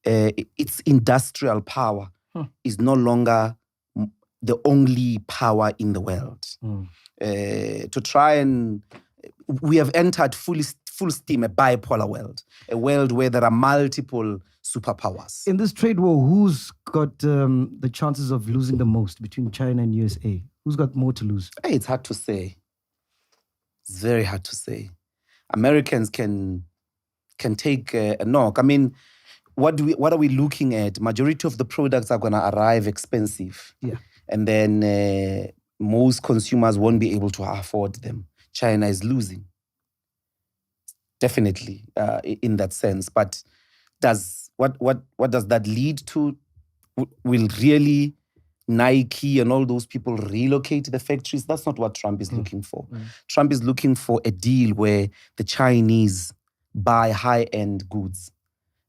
its industrial power is no longer the only power in the world. To try and, we have entered full steam a bipolar world, a world where there are multiple superpowers. In this trade war, who's got the chances of losing the most between China and USA? Who's got more to lose? Hey, it's hard to say. It's very hard to say. Americans can take a knock. I mean, what are we looking at? Majority of the products are going to arrive expensive. Yeah. And then most consumers won't be able to afford them. China is losing. Definitely, in that sense. But what does that lead to? Will really Nike and all those people relocate the factories? That's not what Trump is looking for. Trump is looking for a deal where the Chinese buy high-end goods,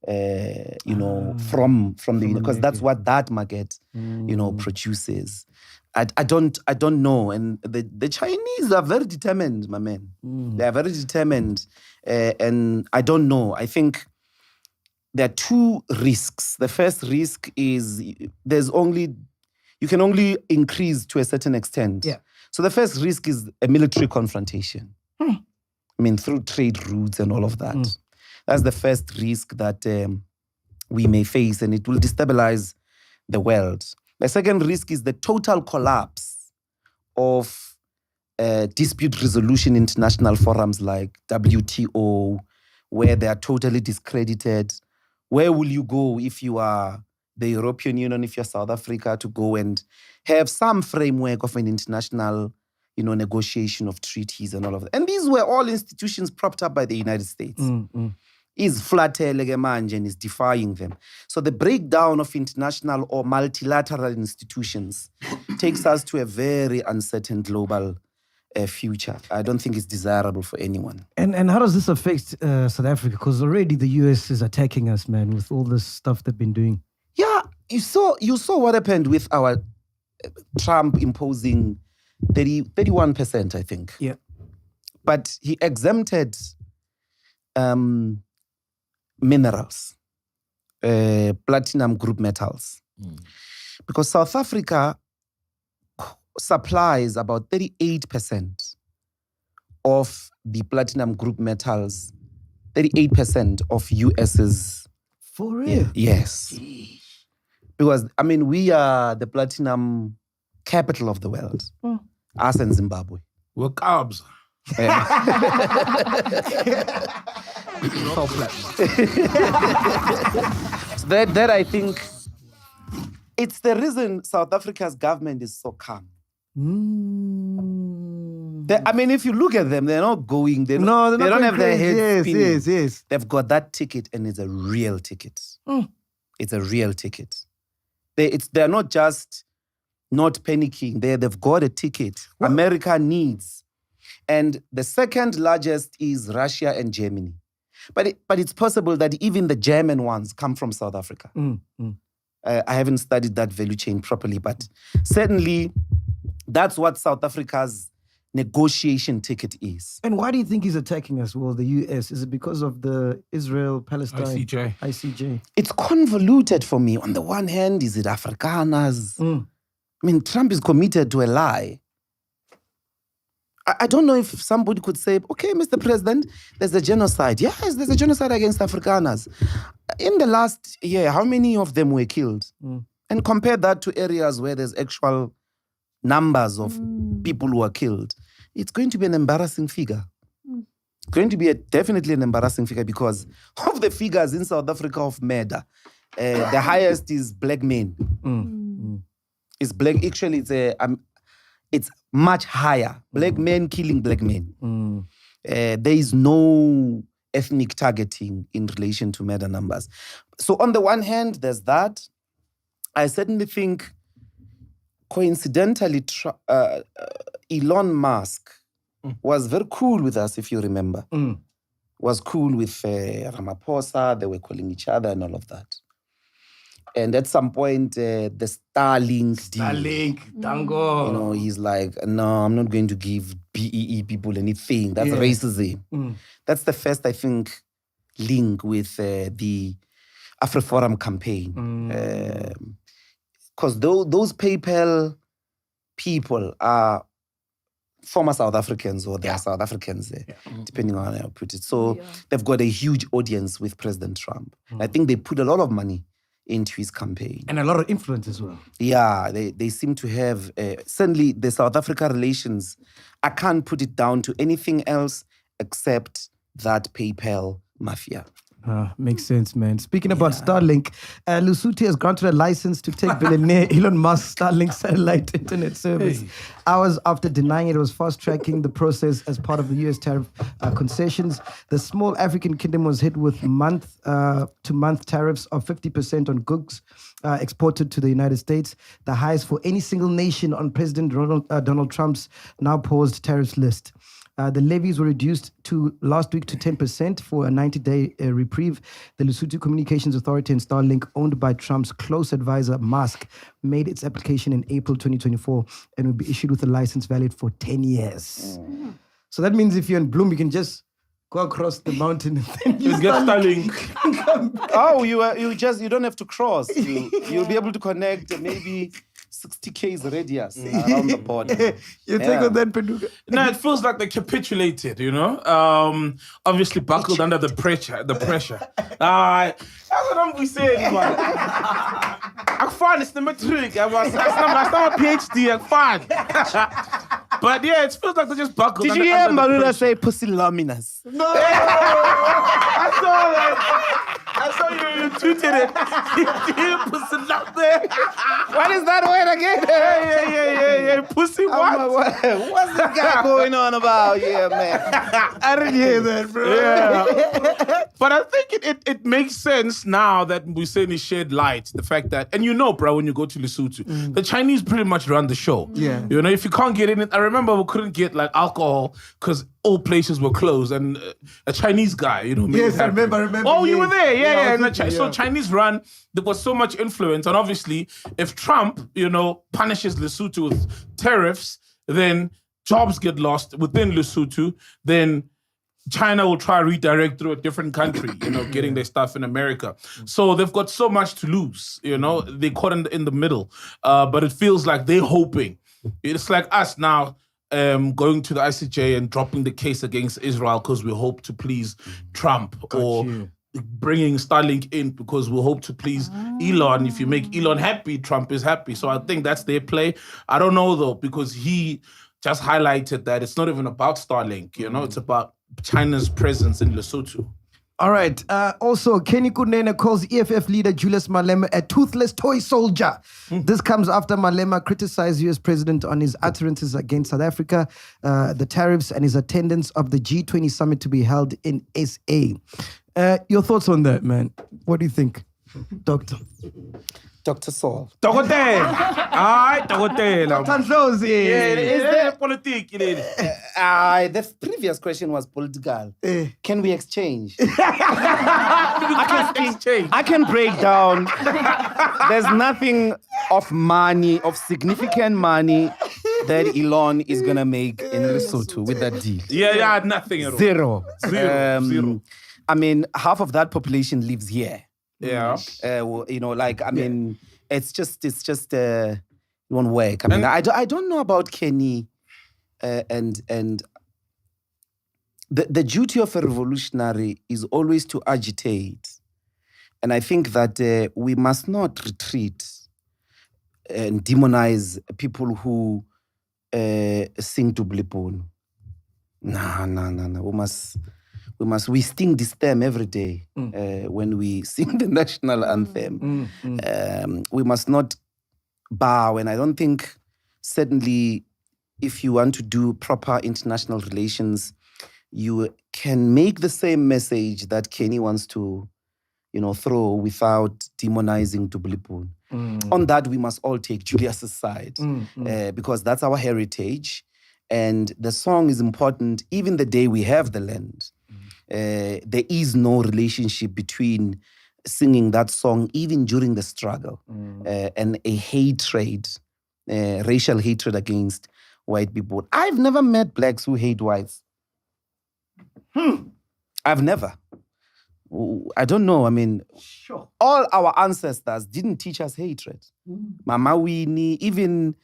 from the, because that's what that market, produces. I don't know. And the Chinese are very determined, my man. They are very determined. And I don't know. I think there are two risks. The first risk is you can only increase to a certain extent. Yeah. So the first risk is a military confrontation. I mean, through trade routes and all of that. That's the first risk that we may face, and it will destabilize the world. The second risk is the total collapse of dispute resolution international forums like WTO, where they are totally discredited. Where will you go if you are the European Union, if you're South Africa, to go and have some framework of an international, negotiation of treaties and all of that? And these were all institutions propped up by the United States. is flatele manje and is defying them. So the breakdown of international or multilateral institutions takes us to a very uncertain global future. I don't think it's desirable for anyone. And how does this affect South Africa? Because already the US is attacking us, man, with all this stuff they've been doing. Yeah, you saw what happened with our Trump imposing 31%, I think. Yeah. But he exempted minerals, platinum group metals. Because South Africa supplies about 38% of the platinum group metals, 38% of US's. For real? Yes. Because, I mean, we are the platinum capital of the world. Us and Zimbabwe. We're carbs. So that I think it's the reason South Africa's government is so calm. I mean, if you look at them, they're not going. They don't have their heads spinning. Yes. They've got that ticket, and it's a real ticket. It's a real ticket. They're not just not panicking. They've got a ticket. What? America needs. And the second largest is Russia and Germany. But it's possible that even the German ones come from South Africa. I haven't studied that value chain properly, but certainly that's what South Africa's negotiation ticket is. And why do you think he's attacking us? Well, the US, is it because of the Israel-Palestine? ICJ. It's convoluted for me. On the one hand, is it Afrikaners? I mean, Trump is committed to a lie. I don't know if somebody could say, okay, Mr. President, there's a genocide. Yes, there's a genocide against Afrikaners. In the last year, how many of them were killed? And compare that to areas where there's actual numbers of people who are killed. It's going to be an embarrassing figure. It's going to be definitely an embarrassing figure because of the figures in South Africa of murder. The highest is black men. It's black. Actually, it's much higher. Black men killing black men. There is no ethnic targeting in relation to murder numbers. So on the one hand, there's that. I certainly think, coincidentally, Elon Musk was very cool with us, if you remember. Was cool with Ramaphosa. They were calling each other and all of that. And at some point, the Starlink deal. Dango. You know, he's like, no, I'm not going to give BEE people anything. That's racism. That's the first, I think, link with the AfriForum campaign. Because those PayPal people are former South Africans or they are South Africans, depending on how you put it. So they've got a huge audience with President Trump. I think they put a lot of money into his campaign. And a lot of influence as well. Yeah, they seem to have, certainly the South Africa relations, I can't put it down to anything else except that PayPal mafia. Makes sense, man. Speaking about Starlink, Lesotho has granted a license to take billionaire Elon Musk's Starlink satellite internet service. Hours after denying it was fast-tracking the process as part of the US tariff concessions. The small African kingdom was hit with month-to-month tariffs of 50% on goods exported to the United States, the highest for any single nation on President Donald Trump's now paused tariffs list. The levies were reduced to last week to 10% for a 90-day reprieve. The Lesotho Communications Authority and Starlink, owned by Trump's close advisor Musk, made its application in April 2024 and will be issued with a license valid for 10 years. So that means if you're in Bloom, you can just go across the mountain and then You get Starlink. You don't have to cross. You'll be able to connect maybe 60 k's radius around the border. You take on that, Paduka. No, it feels like they capitulated, you know? Obviously buckled under the pressure. That's what I'm saying, man. I'm fine, it's the matric. I'm a PhD, I'm fine. But yeah, it feels like they just buckled. Did you hear Maruna say pussy luminous? No. I saw that. I saw you tweeted it. You pussy up there. What is that word again? Yeah. Pussy what? What's this guy going on about? Yeah, man. I didn't hear that, bro. Yeah. But I think it makes sense now that Museni shed light. The fact that, and you know, bro, when you go to Lesotho, the Chinese pretty much run the show. Yeah. You know, if you can't get in it, I remember we couldn't get like alcohol because all places were closed, and a Chinese guy, you know. made Yes, it I happen. remember. Oh, you were there, Yeah, I yeah. was And with you, So yeah. Chinese run. There was so much influence, and obviously, if Trump, you know, punishes Lesotho with tariffs, then jobs get lost within Lesotho. Then China will try to redirect through a different country, you know, getting their stuff in America. So they've got so much to lose, you know. They caught in the middle, but it feels like they're hoping. It's like us now. Going to the ICJ and dropping the case against Israel because we hope to please Trump, or bringing Starlink in because we hope to please Elon. If you make Elon happy, Trump is happy. So I think that's their play. I don't know though, because he just highlighted that it's not even about Starlink, you know, it's about China's presence in Lesotho. All right. Also, Kenny Kunene calls EFF leader Julius Malema a toothless toy soldier. This comes after Malema criticized US president on his utterances against South Africa, the tariffs, and his attendance of the G20 summit to be held in SA. Your thoughts on that, man? What do you think, Doctor? Dr. Saul. Dokotela. Ay, dokotela. Tanzozi. Is there politics? The previous question was political. Can we exchange? I can break down. There's nothing of money, of significant money that Elon is going to make in Lesotho with that deal. Yeah, nothing at all. Zero. Zero. I mean, half of that population lives here. Yeah. You know, like, I mean, it's just it won't work. I mean, I don't know about Kenny and the duty of a revolutionary is always to agitate. And I think that we must not retreat and demonize people who sing to Blipon. No. We sing this theme every day when we sing the national anthem. We must not bow, and I don't think, certainly, if you want to do proper international relations, you can make the same message that Kenny wants to, you know, throw without demonizing Dublipun. On that, we must all take Julius's side because that's our heritage, and the song is important even the day we have the land. There is no relationship between singing that song, even during the struggle, and a hatred, racial hatred against white people. I've never met blacks who hate whites. I've never. I don't know. I mean, all our ancestors didn't teach us hatred. Mama Winnie, even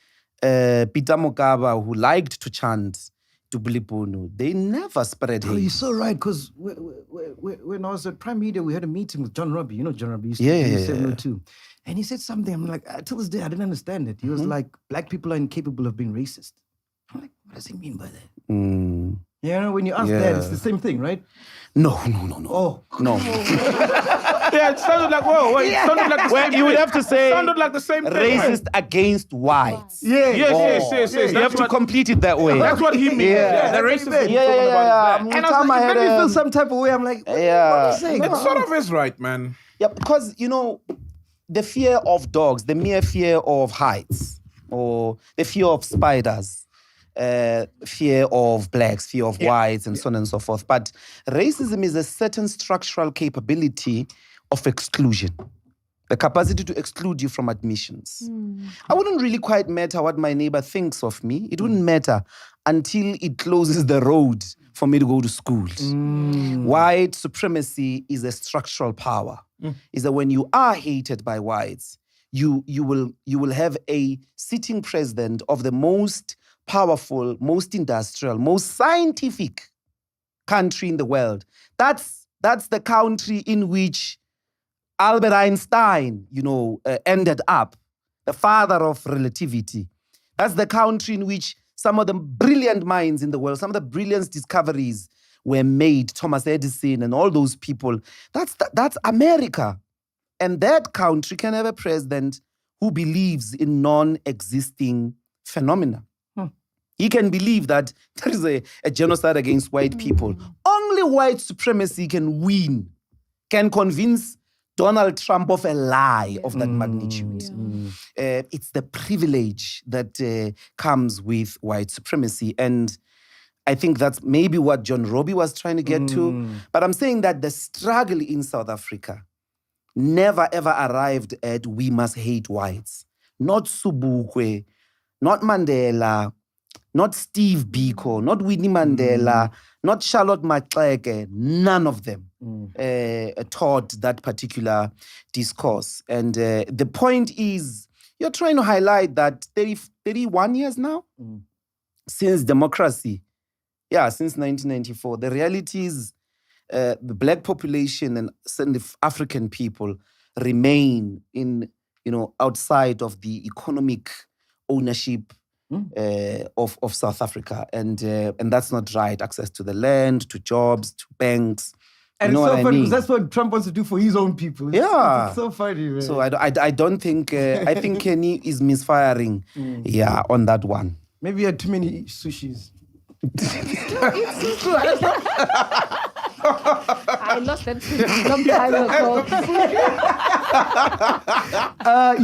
Peter Mokaba, who liked to chant Dublipunu, they never spread hate. Oh, you're so right, because when I was at Prime Media, we had a meeting with John Robbie. You know John Robbie used to do 702. And he said something, I'm like, till this day, I didn't understand it. He was like, black people are incapable of being racist. I'm like, what does he mean by that? You know, when you ask that, it's the same thing, right? No. Oh. No. Yeah, it sounded like, whoa, wait, it sounded like the same You would thing. have to say It sounded like the same thing. racist against whites. Yeah. Yes. You have That's to what, complete it that way. that's what he means. Yeah. The racist Yeah, he's talking about is that. And I was like, it made me feel some type of way. I'm like, what are you saying? It sort of is right, man. Yeah, because, you know, the fear of dogs, the mere fear of heights, or the fear of spiders, fear of blacks, fear of whites, and so on and so forth. But racism is a certain structural capability of exclusion. The capacity to exclude you from admissions. I wouldn't really quite matter what my neighbor thinks of me. It wouldn't matter until it closes the road for me to go to school. White supremacy is a structural power. Is that when you are hated by whites, you will have a sitting president of the most powerful, most industrial, most scientific country in the world. That's the country in which Albert Einstein, ended up, the father of relativity. That's the country in which some of the brilliant minds in the world, some of the brilliant discoveries were made, Thomas Edison and all those people. That's America. And that country can have a president who believes in non-existing phenomena. He can believe that there is a genocide against white people. Only white supremacy can win, can convince Donald Trump of a lie of that magnitude. It's the privilege that comes with white supremacy. And I think that's maybe what John Robbie was trying to get to. But I'm saying that the struggle in South Africa never ever arrived at we must hate whites. Not Sobukwe, not Mandela, not Steve Biko, not Winnie Mandela, not Charlotte Maxeke. None of them taught that particular discourse. And the point is, you're trying to highlight that 31 years now since democracy. Yeah, since 1994. The reality is the black population and the African people remain outside of the economic ownership of South Africa. And that's not right. Access to the land, to jobs, to banks. And you know it's so what I funny mean? because that's what Trump wants to do for his own people. It's so funny, man. So I don't think, I think Kenny is misfiring on that one. Maybe he had too many sushis. I lost that long time ago.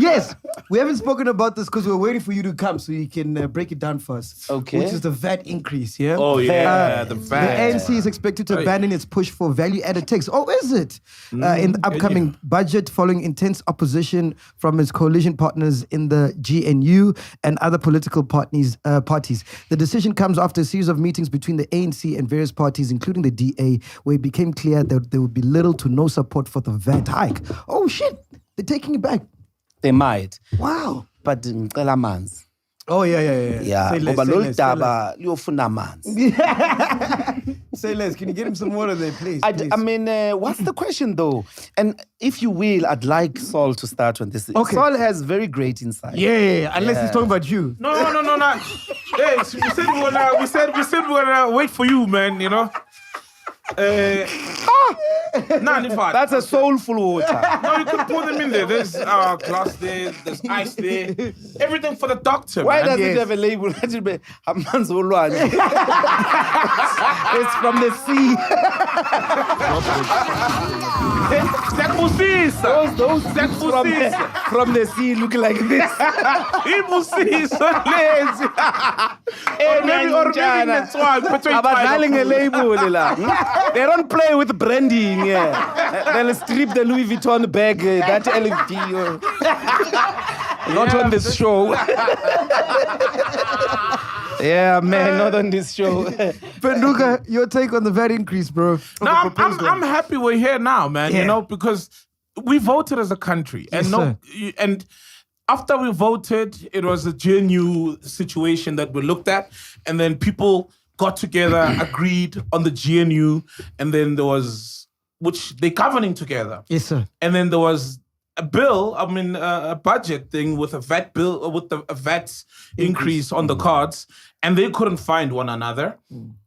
Yes, we haven't spoken about this because we're waiting for you to come so you can break it down for us. Okay. Which is the VAT increase, yeah? Oh, yeah, the The VAT. ANC is expected to abandon its push for value-added tax. Oh, is it? In the upcoming budget, following intense opposition from its coalition partners in the GNU and other political parties. The decision comes after a series of meetings between the ANC and various parties, including the DA, where it became clear that there would be little to no support for the VAT hike. Oh, shit. They're taking it back. They might. Wow. But ngicela amanzi. Oh, yeah. Yeah, Say less, ngoba say lolu less, say daba liyofuna amanzi. less. Say less. Can you get him some water there, please? please? I mean, what's the question though? And if you will, I'd like Saul to start on this. Okay. Saul has very great insight. Yeah, unless he's talking about you. No. Hey, so we said we were gonna wait for you, man. You know. That's a soulful water. No, you can pour them in there. There's glass there, there's ice there. Everything for the doctor, Why man. does it have a label? Amanzi olwandle. It's from the sea. Those from the sea look like this. Or maybe in the swamp, between Abadlali ngelabel la. They don't play with branding. Yeah. They'll strip the Louis Vuitton bag, that LFD. Not on this show. Yeah, man, not on this show. Penduka, your take on the VAT increase, bro. No, I'm happy we're here now, man. Yeah. You know, because we voted as a country, and Yes, and after we voted, it was a GNU situation that we looked at, and then people got together, agreed on the GNU, and then there was, which they governing together. Yes, sir. And then there was a bill, a budget thing with a VAT bill, with a VAT increase on the cards, and they couldn't find one another.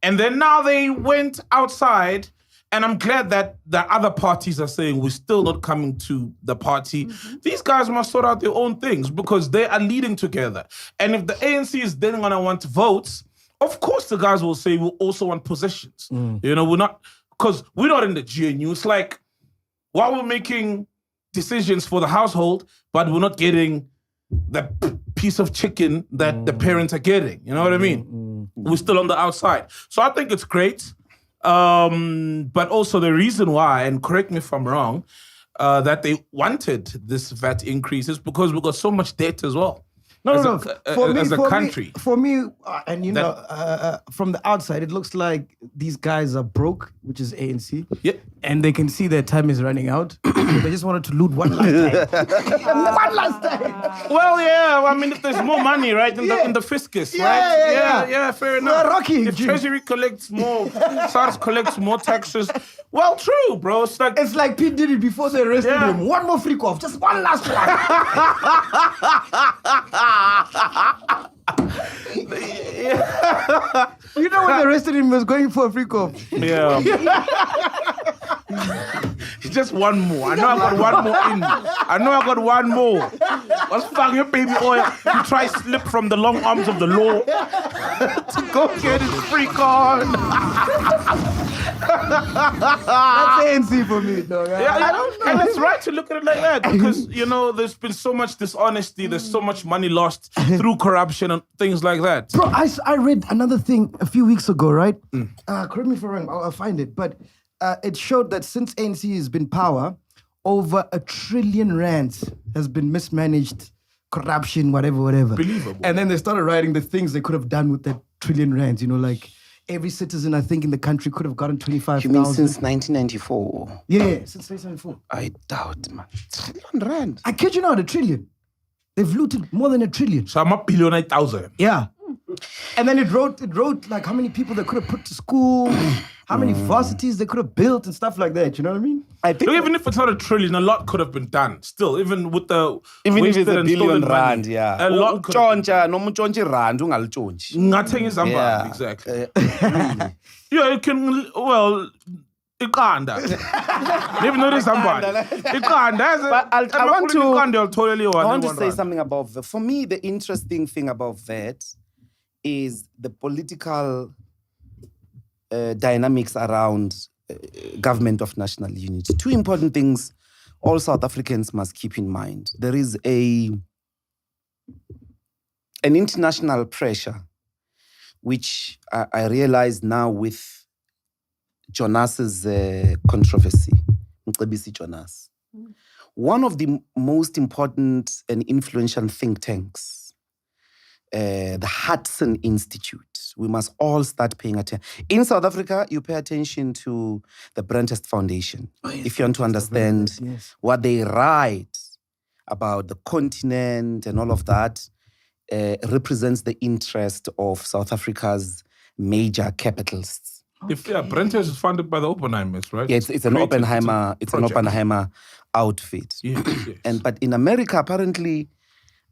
And then now they went outside, and I'm glad that the other parties are saying we're still not coming to the party. These guys must sort out their own things because they are leading together. And if the ANC is then gonna want votes, of course the guys will say we also want positions. You know, we're not in the GNU. It's like, while we're making decisions for the household, but we're not getting the piece of chicken that the parents are getting. You know what I mean? We're still on the outside. So I think it's great. But also the reason why, and correct me if I'm wrong, that they wanted this VAT increase is because we got so much debt as well. No. As a country. For me, and you know, from the outside, it looks like these guys are broke, which is ANC. Yeah. And they can see their time is running out. So they just wanted to loot one last time. One last time. Well, yeah. I mean, if there's more money, right, in the fiscus, right? Yeah, fair enough. Rocky, if Jim. Treasury collects more, SARS collects more taxes. Well, true, bro. It's like Pete did it before they arrested Yeah. him. One more freak off, just one last one. You know when they arrested him, he was going for a free cop. Yeah. Just one more. I know I got one more in. I know I got one more. What's fucking your baby oil? You try slip from the long arms of the law to go get his free card. That's ANC for me, dog. Yeah, I don't know. And it's right to look at it like that because, you know, there's been so much dishonesty, there's so much money lost through corruption and things like that. Bro, I read another thing a few weeks ago, right? Correct me if I'm wrong, I'll find it. But it showed that since ANC has been power, over R1 trillion has been mismanaged, corruption, whatever. Believable. And then they started writing the things they could have done with that R1 trillion, you know, like every citizen, I think, in the country could have gotten 25,000. You mean since 1994? Yeah, since 1974. I doubt, man. R1 trillion. I kid you not, R1 trillion. They've looted more than R1 trillion. So I'm a billion 8,000. Yeah. And then it wrote like how many people they could have put to school, how many varsities they could have built and stuff like that. You know what I mean? I think Look, even if it's not R1 trillion, a lot could have been done. Still, even with the even if it's wasted a and billion stolen money, rand, yeah. a lot could have been done. Noma utshontsha irand ungalitshontsha. Ngathengisa Yeah. izambane, exactly. Yeah, it can, well, iqanda. Maybe not izambane. Iqanda. But I want to- I want to say something. something about that. For me, the interesting thing about that is the political dynamics around government of national unity. Two important things all South Africans must keep in mind. There is an international pressure, which I realize now with Jonas's controversy, Mcebisi Jonas. One of the most important and influential think tanks, the Hudson Institute. We must all start paying attention. In South Africa, you pay attention to the Brentest Foundation. If you want to understand what they write about the continent and all of that, represents the interest of South Africa's major capitalists. Brentest is funded by the Oppenheimers, right? Yeah, it's an Created- Oppenheimer. It's an project. Oppenheimer outfit. Yes, yes. But in America, apparently,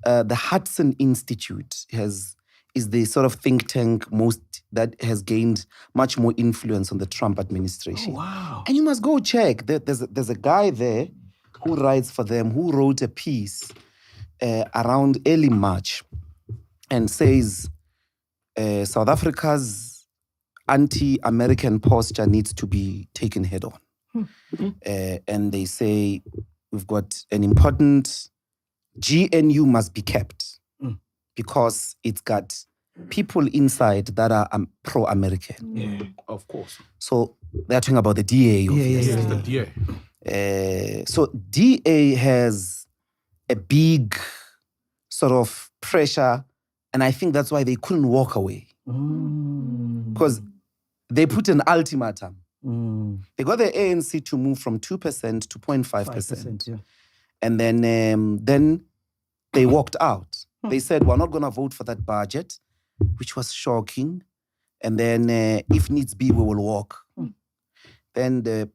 the Hudson Institute is the sort of think tank that has gained much more influence on the Trump administration. Wow. And you must go check. There's a guy there who writes for them, who wrote a piece around early March and says South Africa's anti-American posture needs to be taken head on. And they say we've got an important GNU must be kept because it's got people inside that are pro-American. Yeah, of course. So they're talking about the DA. Obviously. Yes, the DA. So DA has a big sort of pressure, and I think that's why they couldn't walk away. Because they put an ultimatum. They got the ANC to move from 2% to 0.5%. Yeah. And then they walked out. They said, we're not going to vote for that budget, which was shocking. And then if needs be, we will walk. Then the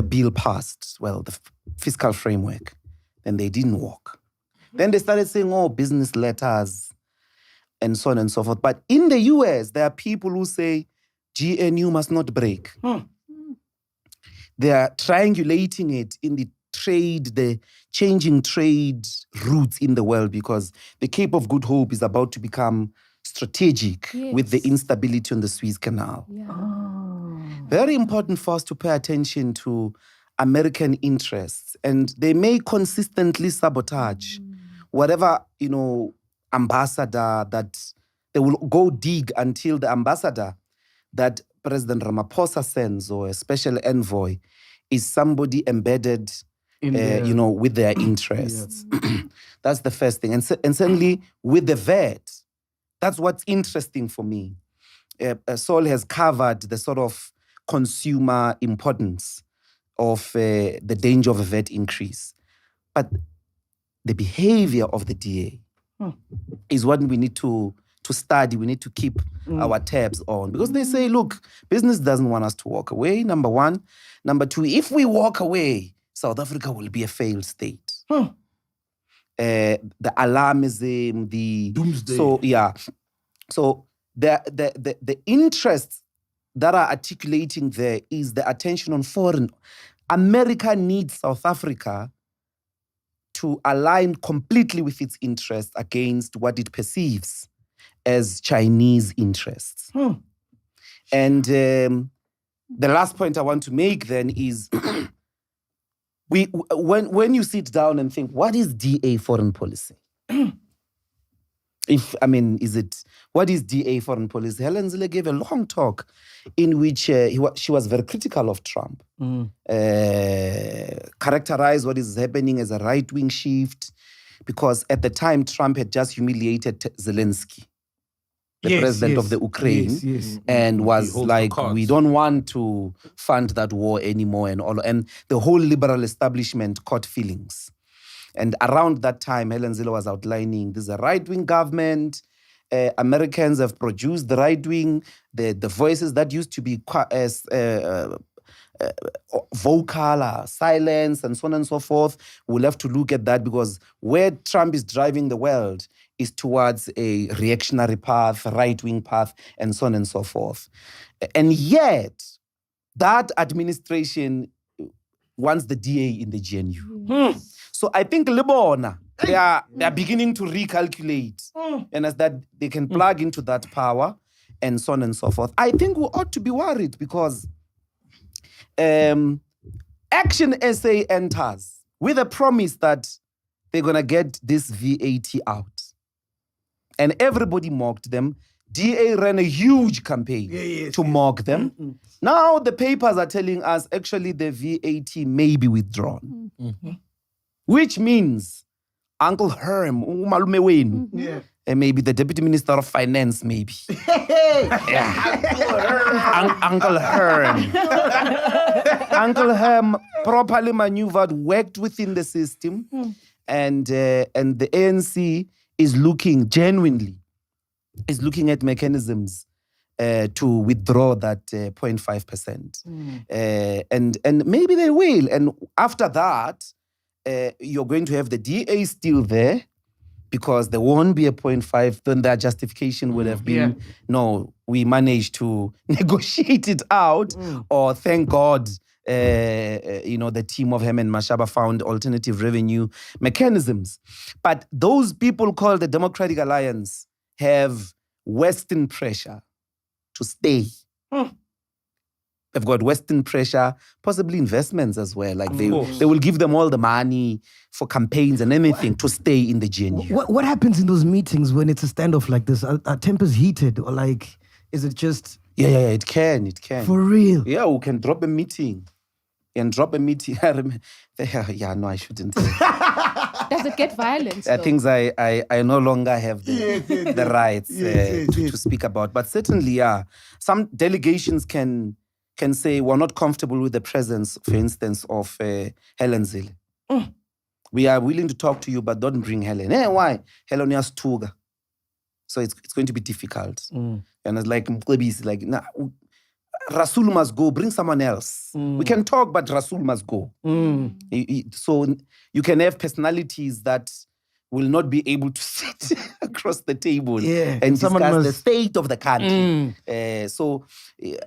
bill passed, the fiscal framework. Then they didn't walk. Then they started saying, business letters and so on and so forth. But in the US, there are people who say GNU must not break. They are triangulating it in the changing trade routes in the world because the Cape of Good Hope is about to become strategic with the instability on the Suez Canal. Yeah. Very important for us to pay attention to American interests, and they may consistently sabotage whatever, ambassador that they will go dig until the ambassador that President Ramaphosa sends or a special envoy is somebody embedded with their interests. That's the first thing. And certainly with the VAT, that's what's interesting for me. Saul has covered the sort of consumer importance of the danger of a VAT increase. But the behavior of the DA is what we need to study. We need to keep our tabs on. Because they say, look, business doesn't want us to walk away, number one. Number two, if we walk away, South Africa will be a failed state. The alarmism, the... Doomsday. So, yeah. So the interests that are articulating there is the attention on foreign. America needs South Africa to align completely with its interests against what it perceives as Chinese interests. And the last point I want to make then is when you sit down and think, what is DA foreign policy? What is DA foreign policy? Helen Zille gave a long talk in which she was very critical of Trump, characterized what is happening as a right-wing shift, because at the time Trump had just humiliated Zelensky, the president of the Ukraine, and was holds the like, cards. we don't want to fund that war anymore, and the whole liberal establishment caught feelings. And around that time, Helen Zille was outlining this is a right-wing government. Americans have produced the right-wing, the voices that used to be vocal, silence, and so on and so forth. We'll have to look at that, because where Trump is driving the world is towards a reactionary path, right-wing path, and so on and so forth. And yet, that administration wants the DA in the GNU. So I think Lebona, they are beginning to recalculate, and as that they can plug into that power and so on and so forth. I think we ought to be worried, because Action SA enters with a promise that they're going to get this VAT out. And everybody mocked them. DA ran a huge campaign to mock them. Now the papers are telling us actually the VAT may be withdrawn. Which means Uncle Herm, umalume wenu, and maybe the Deputy Minister of Finance, maybe. Uncle Herm. Uncle Herm properly maneuvered, worked within the system, and the ANC is looking genuinely, is looking at mechanisms to withdraw that 0.5%. And maybe they will. And after that, you're going to have the DA still there, because there won't be a 0.5. Then their justification would have been, no, we managed to negotiate it out, or thank God, the team of Herman Mashaba found alternative revenue mechanisms. But those people called the Democratic Alliance have Western pressure to stay. They've got Western pressure, possibly investments as well. Like they will give them all the money for campaigns and anything to stay in the GNU. What happens in those meetings when it's a standoff like this? Are tempers heated, or like, is it just... Yeah, it can. For real? Yeah, we can drop a meeting. I shouldn't. Does it get violent? Things I no longer have the rights to speak about. But certainly, some delegations can say we're not comfortable with the presence, for instance, of Helen Zille. We are willing to talk to you, but don't bring Helen. Hey, why? Helen has Tuga. So it's going to be difficult. And it's like, nah, Rasul must go, bring someone else. We can talk, but Rasul must go. So you can have personalities that will not be able to sit across the table and discuss the state of the country. So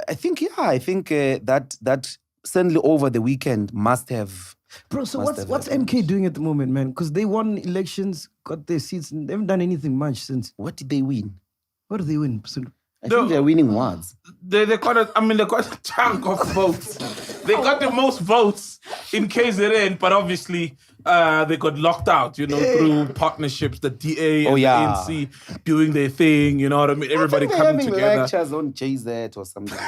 I think that certainly over the weekend must have. Bro, so what's MK doing at the moment, man? Because they won elections, got their seats, and they haven't done anything much since. What did they win? What did they win? I think they're winning wards. They got a chunk of votes. They got the most votes in KZN, but obviously they got locked out, through partnerships, the DA and the ANC doing their thing, you know what I mean? Everybody coming together. Lectures on JZ or something.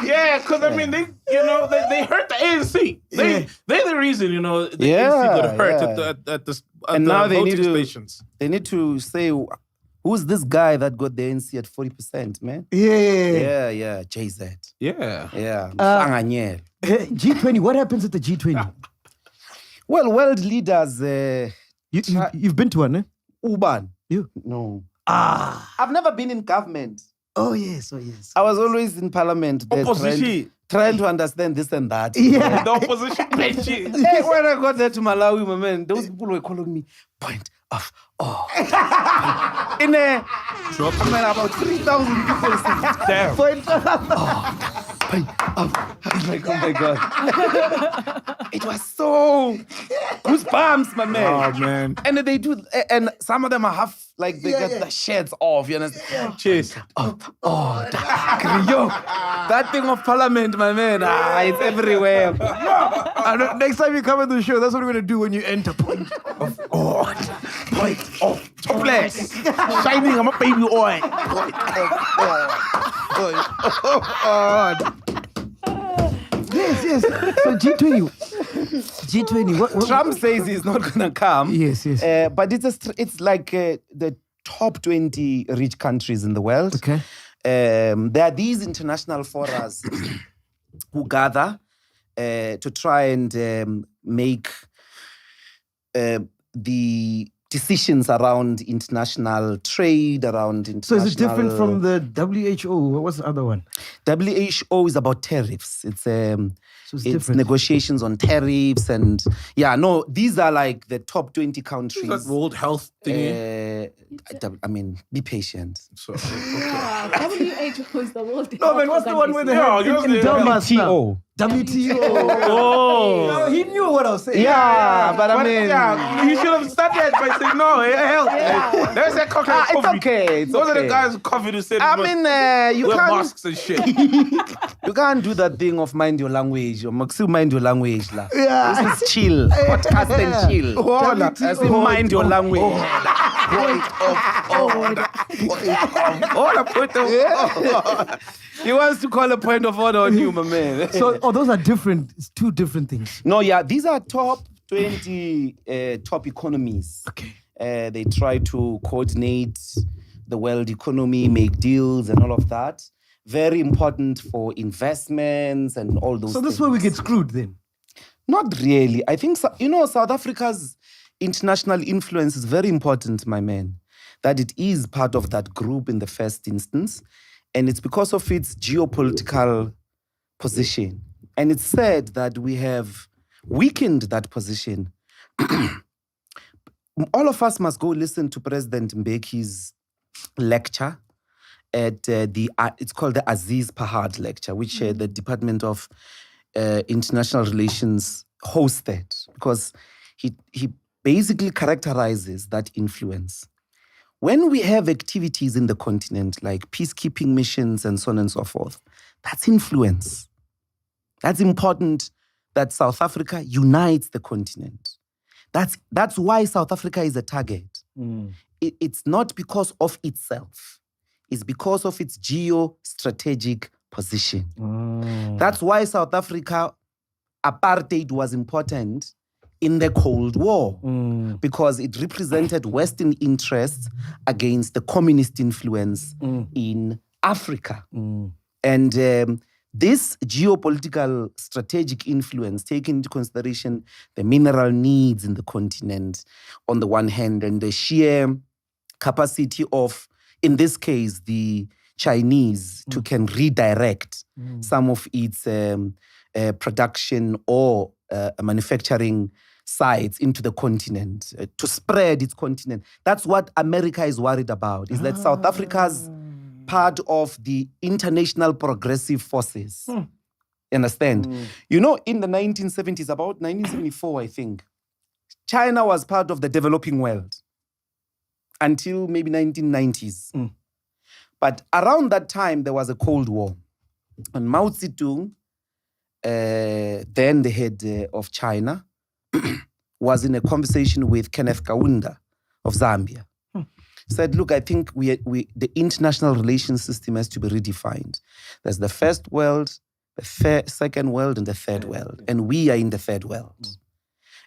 Yeah, because they hurt the ANC. They're the reason, the ANC got hurt at the and now they voting need stations. They need to say, who's this guy that got the ANC at 40%, man? Yeah. JZ. Yeah. G20, what happens at the G20? Well, world leaders... You've been to one, eh? Uban. You? No. I've never been in government. Oh, yes. I was always in parliament. Trying to understand this and that. The opposition benches. Hey, when I got there to Malawi, my man, those people were calling me point In a drop, I mean, about 3,000 people. Damn. For it. Oh my God. It was so goosebumps, my man. Oh, man. And they do, and some of them are half, like, they get the shirts off, you understand? Cheers. That thing of parliament, my man, it's everywhere. Next time you come on the show, that's what we're going to do when you enter. Point of order. Point of Topless. Shining, I'm a baby oil. Yes. So G20. What? Trump says he's not gonna come. Yes. But it's like the top 20 rich countries in the world. Okay. There are these international forums who gather to try and make the decisions around international trade, around So international... is it different from the WHO? What's the other one? WHO is about tariffs. It's it's it's different. negotiations on tariffs and these are like the top 20 countries. That World Health thingy. I mean, be patient. So, WHO is the World No, man, what's the one with the Yeah, head just in the Delmas now? WTO. WTO. Oh. He knew what I was saying. Yeah, but I mean, he should have started by saying, no, hell. There's that coffee. it's okay. It's Those are okay. the guys who coffee who said, I mean, you wear can't masks and shit. you can't do that thing of mind your language. Or Maxu mind your language, la. Yeah. This is chill. Podcast and chill. WTO. I say mind your language. He wants to call a point of order on you, my man. So, those are different. It's two different things. No, these are top 20 top economies. Okay. They try to coordinate the world economy, make deals and all of that. Very important for investments and all those So things. this is where we get screwed then. Not really. I think, South Africa's international influence is very important, my man. That it is part of that group in the first instance. And it's because of its geopolitical position. And it's said that we have weakened that position. All of us must go listen to President Mbeki's lecture at it's called the Aziz Pahad lecture, which the Department of International Relations hosted, because he basically characterizes that influence. When we have activities in the continent like peacekeeping missions and so on and so forth, that's influence. That's important that South Africa unites the continent. That's why South Africa is a target. It's not because of itself. It's because of its geostrategic position. That's why South Africa, apartheid was important in the Cold War, because it represented Western interests against the communist influence in Africa. And this geopolitical strategic influence, taking into consideration the mineral needs in the continent on the one hand, and the sheer capacity of, in this case, the Chinese to can redirect some of its production or manufacturing sites into the continent, to spread its continent. That's what America is worried about, is that South Africa's part of the international progressive forces. You understand? In the 1970s, about 1974, I think, China was part of the developing world until maybe 1990s. But around that time, there was a Cold War. And Mao Zedong, then the head of China, was in a conversation with Kenneth Kaunda of Zambia. Said, look, I think the international relations system has to be redefined. There's the first world, the second world, and the third world. And we are in the third world.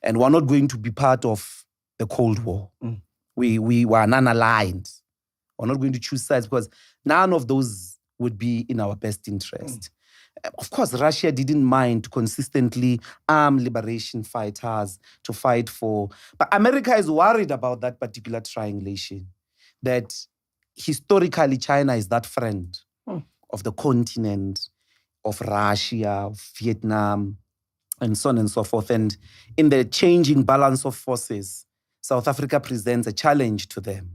And we're not going to be part of the Cold War. We were non-aligned. We're not going to choose sides because none of those would be in our best interest. Of course, Russia didn't mind to consistently arm liberation fighters to fight for... But America is worried about that particular triangulation, that historically China is that friend of the continent, of Russia, of Vietnam, and so on and so forth. And in the changing balance of forces, South Africa presents a challenge to them.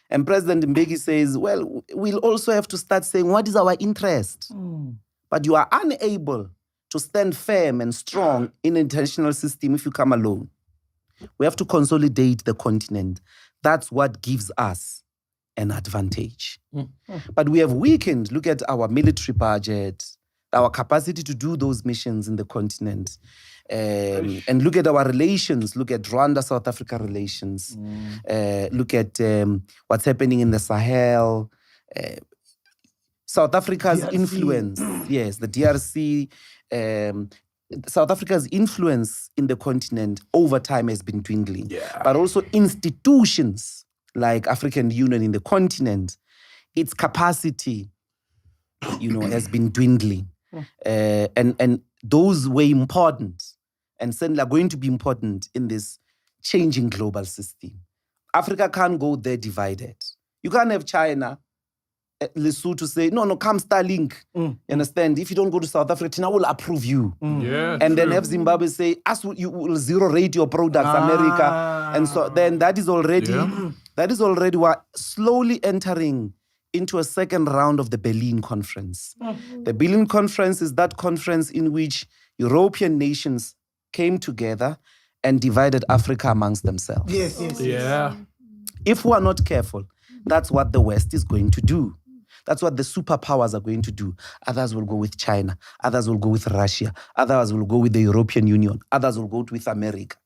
And President Mbeki says, well, we'll also have to start saying, what is our interest? But you are unable to stand firm and strong in an international system if you come alone. We have to consolidate the continent. That's what gives us an advantage. But we have weakened, look at our military budget, our capacity to do those missions in the continent. And look at our relations, look at Rwanda-South Africa relations, look at what's happening in the Sahel, South Africa's DRC. influence, yes, the DRC, South Africa's influence in the continent over time has been dwindling. But also institutions like African Union in the continent, its capacity, has been dwindling. And those were important and certainly are going to be important in this changing global system. Africa can't go there divided. You can't have China, Lesotho say, no, come Starlink. You understand? If you don't go to South Africa, China will approve you. Yeah, And then have Zimbabwe say, you will zero rate your products, America. And so then that is already, we're slowly entering into a second round of the Berlin Conference. The Berlin Conference is that conference in which European nations came together and divided Africa amongst themselves. Yes. yeah. If we are not careful, that's what the West is going to do. That's what the superpowers are going to do. Others will go with China. Others will go with Russia. Others will go with the European Union. Others will go with America.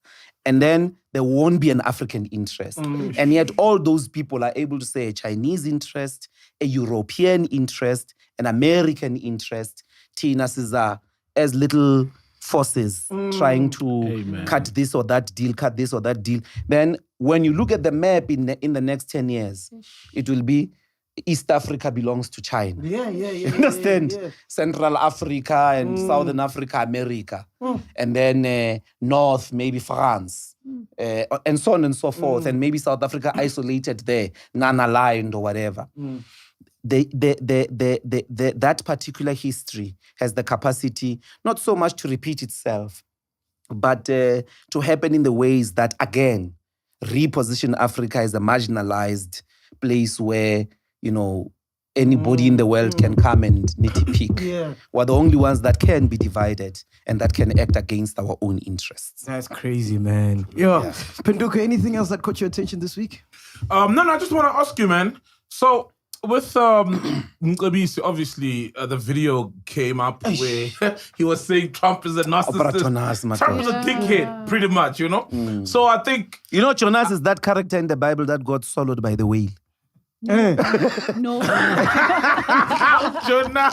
And then there won't be an African interest. And yet all those people are able to say a Chinese interest, a European interest, an American interest. Tina Caesar as little forces trying to cut this or that deal, Then when you look at the map in the next 10 years, it will be East Africa belongs to China. Yeah. You understand? Central Africa and Southern Africa, America. And then North, maybe France. And so on and so forth. And maybe South Africa isolated there, non-aligned or whatever. That particular history has the capacity not so much to repeat itself, but to happen in the ways that, again, reposition Africa as a marginalized place where, anybody in the world can come and nitty-pick. We're the only ones that can be divided and that can act against our own interests. That's crazy, man. Penduka, anything else that caught your attention this week? No, I just want to ask you, man. So with Mcebisi, obviously the video came up where he was saying Trump is a narcissist. Trump is a dickhead, pretty much, So I think Jonas is that character in the Bible that got swallowed by the whale. No. Jonah.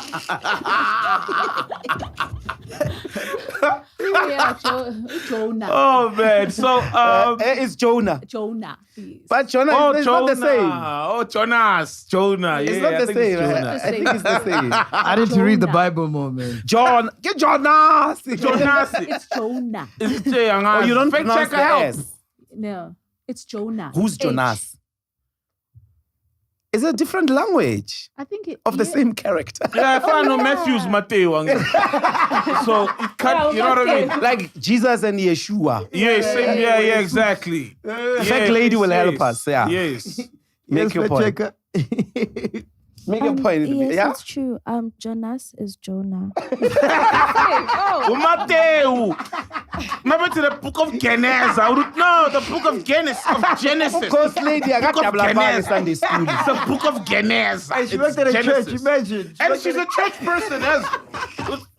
Jonah. Oh man, so It's Jonah. Jonah. Yes. But Jonah is not the same. Oh, Jonah. It's not the same. I think it's the same. I need to read the Bible more, man. Get Jonas. It's Jonah. Oh, you don't pronounce the S. No, it's Jonah. Who's Jonas? It's a different language I think of the same character. Yeah, if I know Matthew's Mateo. So it can't, you know what I mean? Like Jesus and Yeshua. Yeah, same, yeah, exactly. The fake lady will help us. Yeah. Yes. Make your point. Make your point. Yes, Yeah. it's true. Jonas is Jonah. Mateo. Maybe to the book of Genesis. I would know the book of Genesis. Of course, lady, I got Book of Tabla Genesis. Sunday school. It's the book of Genesis. She worked at a church, imagine. And she's a church person, as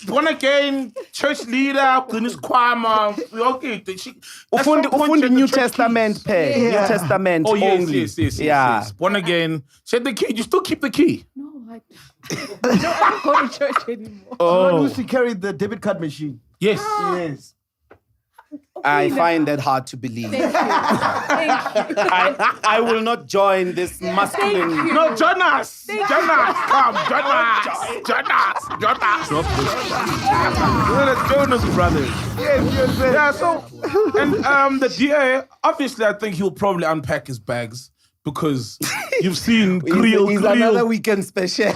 born again, church leader, Guinness Kwama. Okay, Ufundi New Testament pair. New Testament Oh, yes, only. yes. Born again. Said the key, you still keep the key. No, I don't go to church anymore. Oh, Lucy carried the debit card machine. Yes. Yes. I find that hard to believe. Thank you. I will not join this masculine. No, Jonas. Come, Jonas. We're the Jonas brothers. Yes, man. Yeah, so, and the DA, obviously, I think he'll probably unpack his bags because you've seen He's another weekend special.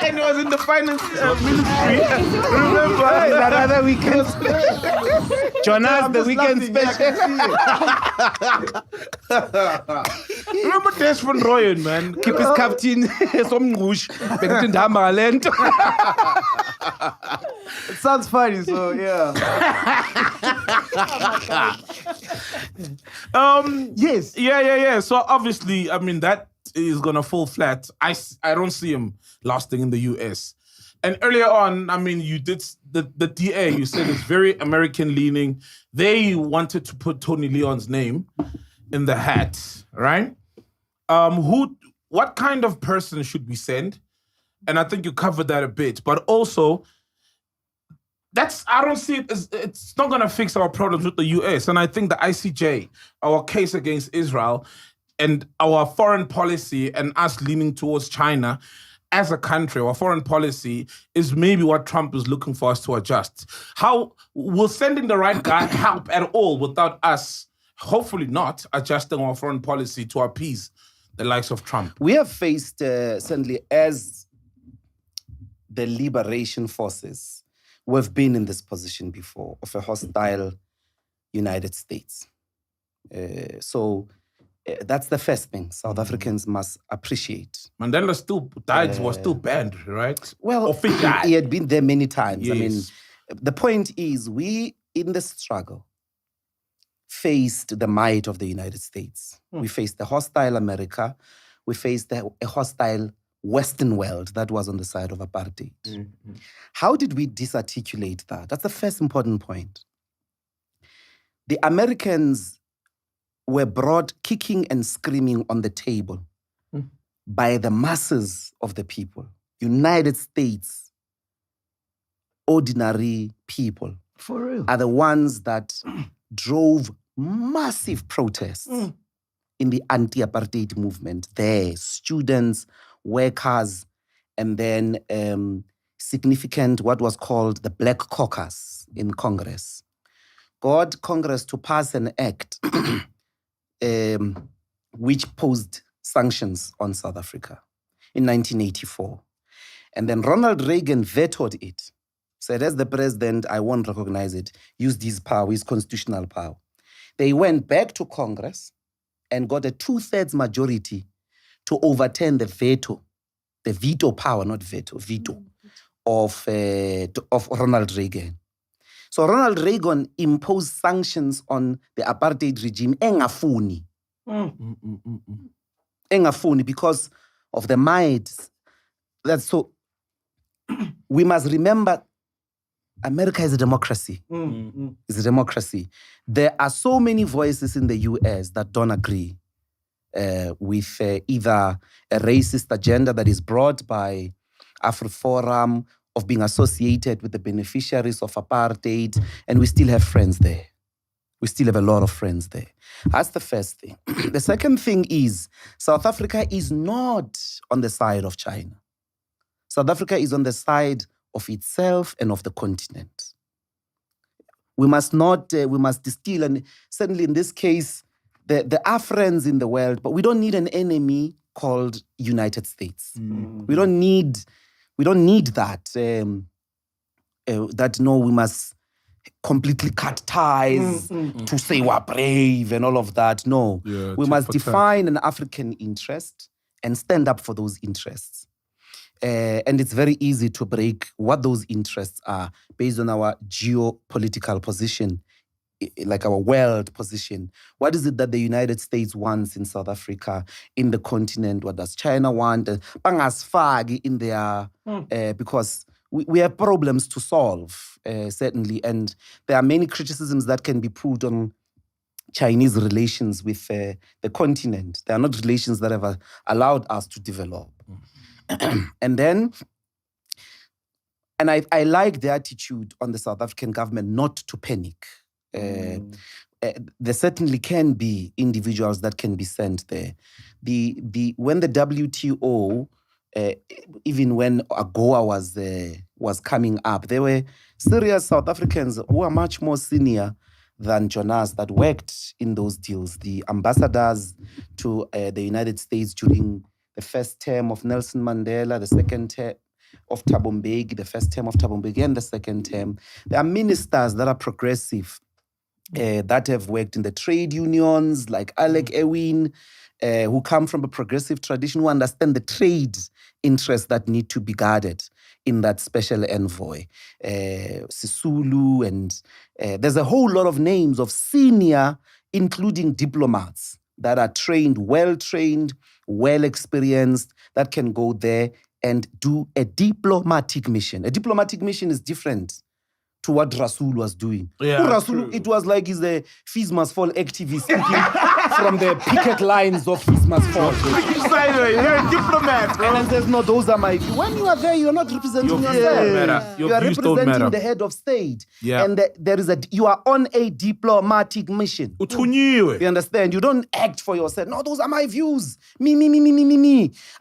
And he was in the finance ministry. Remember? Another weekend Jonas, the weekend special. Remember Desmond Royan, man? Keep his captain, somngqush, bekade ndihamba ngale nto. It sounds funny, so yeah. Yes. Yeah. So obviously, I mean, that is gonna fall flat. I don't see him lasting in the US. And earlier on, I mean, you did the DA. You said it's very American leaning. They wanted to put Tony Leon's name in the hat, right? What kind of person should we send? And I think you covered that a bit. But also, I don't see it as, it's not gonna fix our problems with the US. And I think the ICJ, our case against Israel, and our foreign policy and us leaning towards China as a country, our foreign policy is maybe what Trump is looking for us to adjust. How will sending the right guy help at all without us, hopefully not, adjusting our foreign policy to appease the likes of Trump? We have faced, certainly as the liberation forces, we've been in this position before of a hostile United States. So that's the first thing South Africans must appreciate. Mandela still died, was still banned, right? Well, officially. he had been there many times. I mean, Yes. the point is we, in the struggle, faced the might of the United States. We faced the hostile America. We faced a hostile Western world that was on the side of apartheid. How did we disarticulate that? That's the first important point. The Americans were brought kicking and screaming on the table by the masses of the people. United States, ordinary people For real. are the ones that drove massive protests in the anti-apartheid movement there. Students, workers, and then significant what was called the Black Caucus in Congress. Got Congress to pass an act which posed sanctions on South Africa in 1984. And then Ronald Reagan vetoed it. Said, as the president, I won't recognize it. Used his power, his constitutional power. They went back to Congress and got a 2/3 majority to overturn the veto power, not veto, veto of Ronald Reagan. So Ronald Reagan imposed sanctions on the apartheid regime engafuni because of the might. That's so. We must remember, America is a democracy. It's a democracy. There are so many voices in the US that don't agree with either a racist agenda that is brought by AfriForum, of being associated with the beneficiaries of apartheid, and we still have friends there. We still have a lot of friends there. That's the first thing. The second thing is South Africa is not on the side of China. South Africa is on the side of itself and of the continent. We must not, we must distill, and certainly in this case, there are friends in the world, but we don't need an enemy called United States. We don't need that. We must completely cut ties to say we're brave and all of that. No, Yeah, we tit must for tat. define an African interest and stand up for those interests. And it's very easy to break what those interests are based on our geopolitical position, like our world position. What is it that the United States wants in South Africa, in the continent? What does China want? Bangasfagi in there, because we have problems to solve, certainly. And there are many criticisms that can be put on Chinese relations with the continent. They are not relations that have allowed us to develop. And then, and I like the attitude on the South African government not to panic. There certainly can be individuals that can be sent there. When the WTO, even when AGOA was coming up, there were serious South Africans who are much more senior than Jonas that worked in those deals. The ambassadors to the United States during the first term of Nelson Mandela, the second of Thabo Mbeki, the first term of Thabo Mbeki and the second term. There are ministers that are progressive, that have worked in the trade unions, like Alec Ewing, who come from a progressive tradition, who understand the trade interests that need to be guarded in that special envoy. Sisulu, and there's a whole lot of names of senior, including diplomats, that are trained, well experienced, that can go there and do a diplomatic mission. A diplomatic mission is different to what Rasool was doing. Yeah, Rasool, true. it was like he's a Fees Must Fall activist speaking from the picket lines of Fees Must Fall. You're a diplomat, bro. And then says, no, those are my views. When you are there, you're not representing Your views yourself. don't matter. Your You are views don't representing matter. the head of state. Yeah. And you are on a diplomatic mission. Uthunyiwe. You understand? You don't act for yourself. No, those are my views. Me.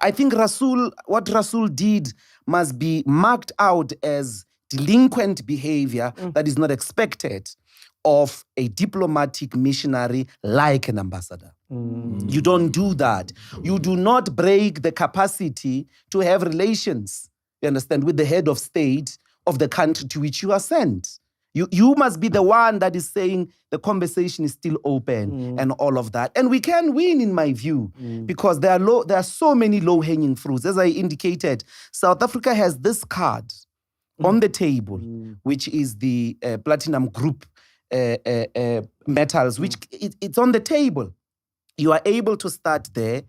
I think what Rasool did must be marked out as delinquent behavior that is not expected of a diplomatic missionary like an ambassador. You don't do that. You do not break the capacity to have relations, you understand, with the head of state of the country to which you are sent. You must be the one that is saying the conversation is still open and all of that. And we can win, in my view, because there are so many low-hanging fruits. As I indicated, South Africa has this card on the table, which is the platinum group metals, which it's on the table. You are able to start there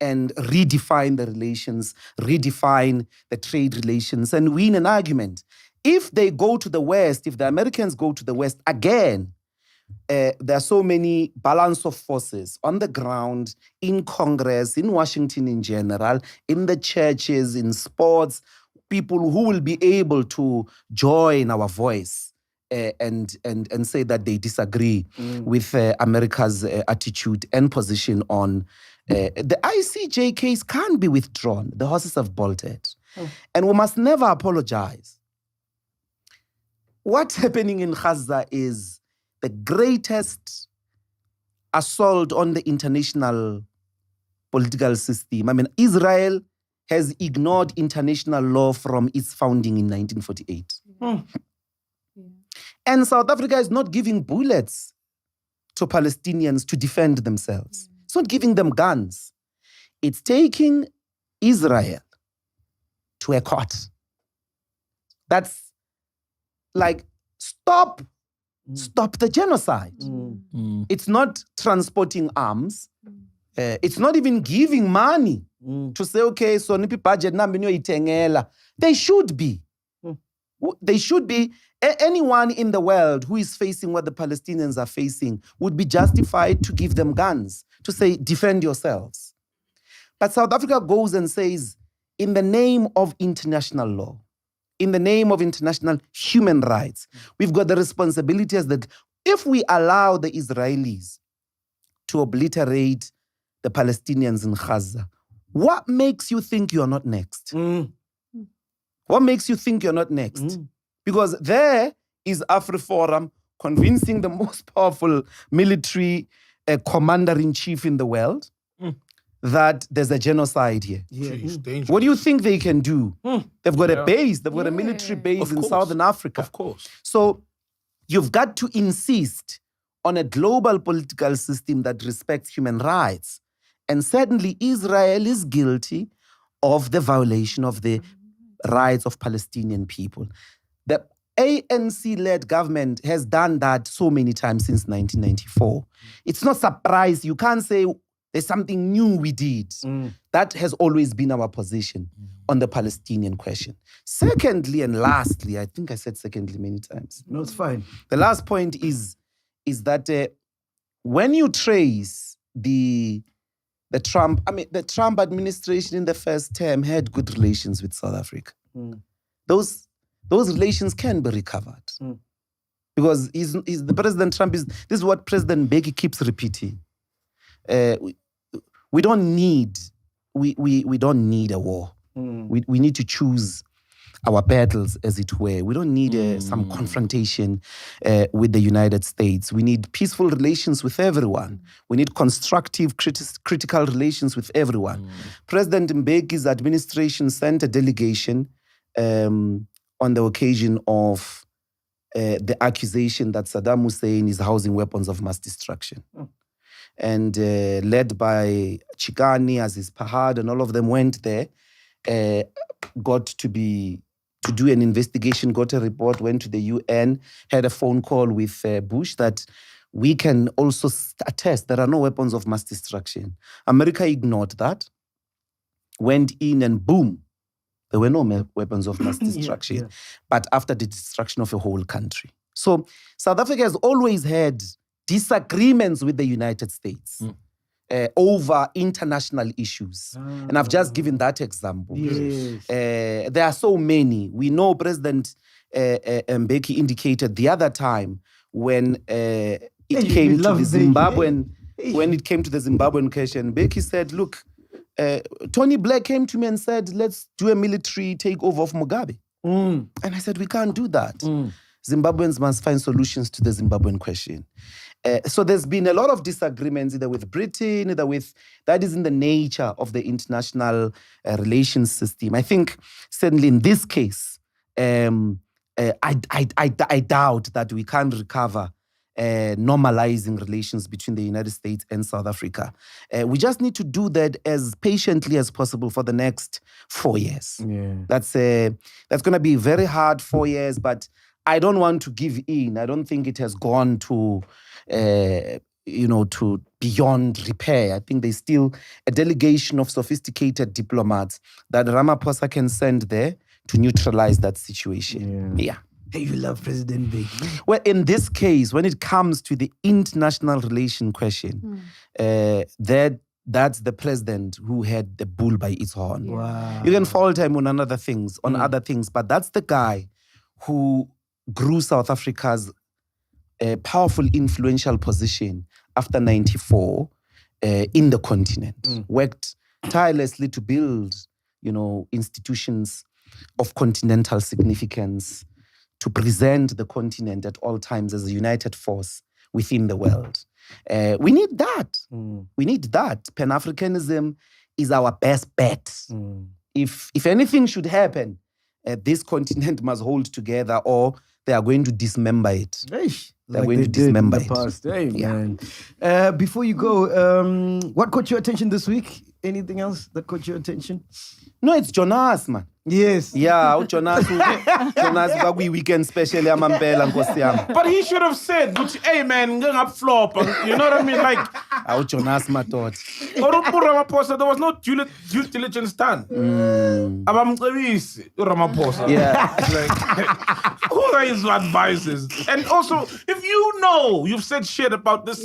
and redefine the relations, redefine the trade relations, and win an argument. If they go to the West, if the Americans go to the West again, there are so many balance of forces on the ground, in Congress, in Washington in general, in the churches, in sports, people who will be able to join our voice and say that they disagree with America's attitude and position on the ICJ case can't be withdrawn. The horses have bolted. And we must never apologize. What's happening in Gaza is the greatest assault on the international political system. I mean, Israel has ignored international law from its founding in 1948. And South Africa is not giving bullets to Palestinians to defend themselves. It's not giving them guns. It's taking Israel to a court. That's like, stop the genocide. It's not transporting arms. It's not even giving money to say, okay, so nipi budget nambi niyo itengela. They should be. They should be. Anyone in the world who is facing what the Palestinians are facing would be justified to give them guns, to say, defend yourselves. But South Africa goes and says, in the name of international law, in the name of international human rights, we've got the responsibility as if we allow the Israelis to obliterate the Palestinians in Gaza, what makes you think you're not next? What makes you think you're not next? Because there is AfriForum convincing the most powerful military commander-in-chief in the world that there's a genocide here. Jeez, dangerous. What do you think they can do? They've got a base, they've got a military base Of in course. Southern Africa. Of course. So you've got to insist on a global political system that respects human rights. And certainly Israel is guilty of the violation of the rights of Palestinian people. The ANC-led government has done that so many times since 1994. It's not surprise. You can't say there's something new we did. That has always been our position on the Palestinian question. Secondly and lastly, I think I said secondly many times. No, it's fine. The last point is that when you trace the Trump administration in the first term had good relations with South Africa. Those relations can be recovered. Because the President Trump this is what President Mbeki keeps repeating. We don't need a war. We need to choose our battles, as it were. We don't need some confrontation with the United States. We need peaceful relations with everyone. We need constructive, critical relations with everyone. President Mbeki's administration sent a delegation on the occasion of the accusation that Saddam Hussein is housing weapons of mass destruction. And led by Chikani, Aziz Pahad, and all of them went there, got to do an investigation, got a report, went to the UN, had a phone call with Bush that we can also attest there are no weapons of mass destruction. America ignored that, went in, and boom, there were no weapons of mass destruction, but after the destruction of a whole country. So South Africa has always had disagreements with the United States over international issues. And I've just given that example. Yes. There are so many. We know President Mbeki indicated the other time when it came to the Zimbabwean, when it came to the Zimbabwean question, Mbeki said, look, Tony Blair came to me and said, let's do a military takeover of Mugabe. And I said, we can't do that. Zimbabweans must find solutions to the Zimbabwean question. So there's been a lot of disagreements either with Britain, either with, that is in the nature of the international relations system. I think certainly in this case, I doubt that we can recover normalizing relations between the United States and South Africa. We just need to do that as patiently as possible for the next 4 years. That's going to be very hard 4 years, but I don't want to give in. I don't think it has gone to, to beyond repair. I think there's still a delegation of sophisticated diplomats that Ramaphosa can send there to neutralize that situation. Yeah. Hey, you love President Mbeki. Well, in this case, when it comes to the international relation question, that's the president who had the bull by its horn. Wow. You can fault him on other things, but that's the guy who grew South Africa's powerful, influential position after 94 in the continent. Worked tirelessly to build, institutions of continental significance, to present the continent at all times as a united force within the world. We need that. We need that. Pan-Africanism is our best bet. If anything should happen, this continent must hold together or they are going to dismember it. They're going to dismember it. Hey, man. Before you go, what caught your attention this week? Anything else that caught your attention? No, it's Jonas, man. Yes. Yeah, Jonas weekend special amampela nkosi yami. But he should have said, hey man, ngap flop. You know what I mean? Like, Jonas matot. Ramaphosa, there was no due diligence done. Ramaphosa. Yeah. Like, who are his advisors? And also, if you've said shit about this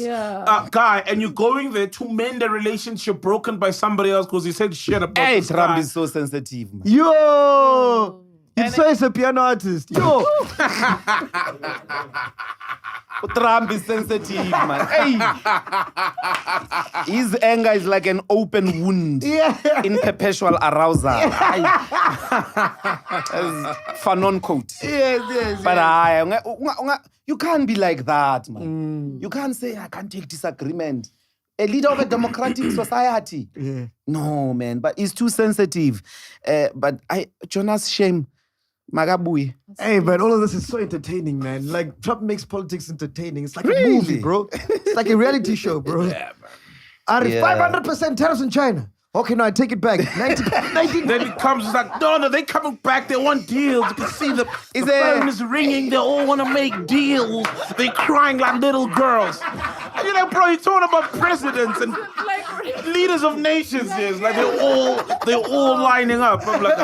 guy and you're going there to mend a relationship broken by somebody else because he said shit about this Trump guy. is so sensitive, man. Yo! It's so he's a piano artist. Yo! Trump is sensitive, man. Hey. His anger is like an open wound in perpetual arousal. Fanon quote. Yes. But you can't be like that, man. You can't say, I can't take disagreement. A leader of a democratic society. No, man, but he's too sensitive. But Jonas, shame. Magabui. Hey, but all of this is so entertaining, man. Like, Trump makes politics entertaining. It's like Really? a movie, bro. It's like a reality show, bro. Yeah, man. 500% tariffs in China. Okay, no, I take it back. 19. Then it comes like, no, they coming back. They want deals. You can see the Is phone it- is ringing. They all want to make deals. They crying like little girls. And you're like, bro, you're talking about presidents and leaders of nations here. It's like they're all lining up. I'm like,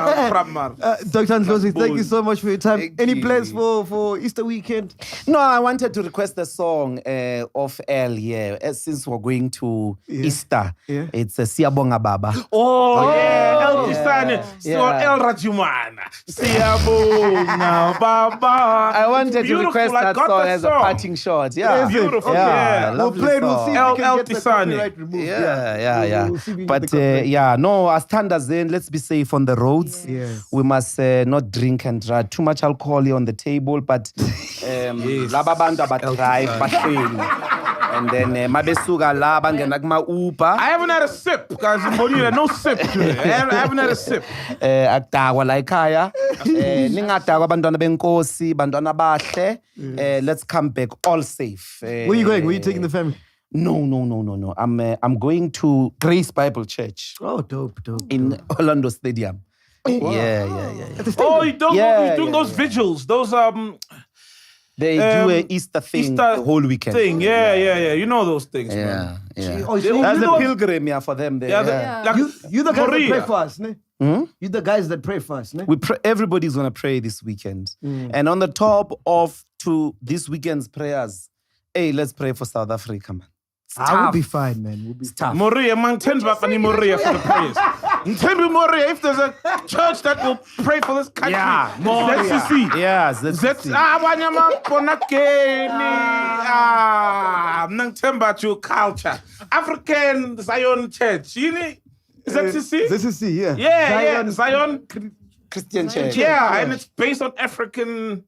man. Dr. Nkosi, thank you so much for your time. Thank Any you. plans for Easter weekend? No, I wanted to request a song of El here, since we're going to Easter. Yeah. It's a Siyabonga Baba. Oh, yeah. El Tisane. Yeah. El Rajumana. Siyabonga Baba. I wanted to Beautiful. request I that got song the as a song. parting shot. Yeah. Beautiful. Yeah, Yeah. We'll lovely play it. We'll see if song. we can El get the Tisane. copyright removed. Yeah. We'll see if we can But get the copyright. no, as standards in, let's be safe on the roads. Yes. We must not drink and drive. Too much alcohol here on the table, but laba bantu abadrive bahleli. And then mabesuka la bangena kuma Uber. I haven't had a sip, guys. No sip today. I haven't had a sip. Akudakwa la ekhaya. Ningadakwa abantwana benkosi, bantwana bahle. Let's come back all safe. Where you going? Where you taking the family? No. I'm going to Grace Bible Church Oh, dope. in Orlando Stadium. Yeah. Oh, you don't Yeah, you're doing those vigils, those They do a Easter thing the whole weekend. Yeah. You know those things, man. Yeah. Oh, so That's you, a pilgrim, for them there. Yeah, like you the guys Maria. that pray for us, ne? You the guys that pray for us, ne? We pray, everybody's gonna pray this weekend. And on the top of to this weekend's prayers, hey, let's pray for South Africa, man. I will be fine, man. We'll be Tough. Moria, man, tend back on Moria for the prayers. Tell me, Moria, if there's a church that will pray for this country, let's see. Yes, let's That's see. Wanyama Ponakeni. Nang temba to culture. African Zion Church. You know? Is that CC? ZCC, yeah. Yeah, Zion. Christian church. Yeah, and it's based on Africanism.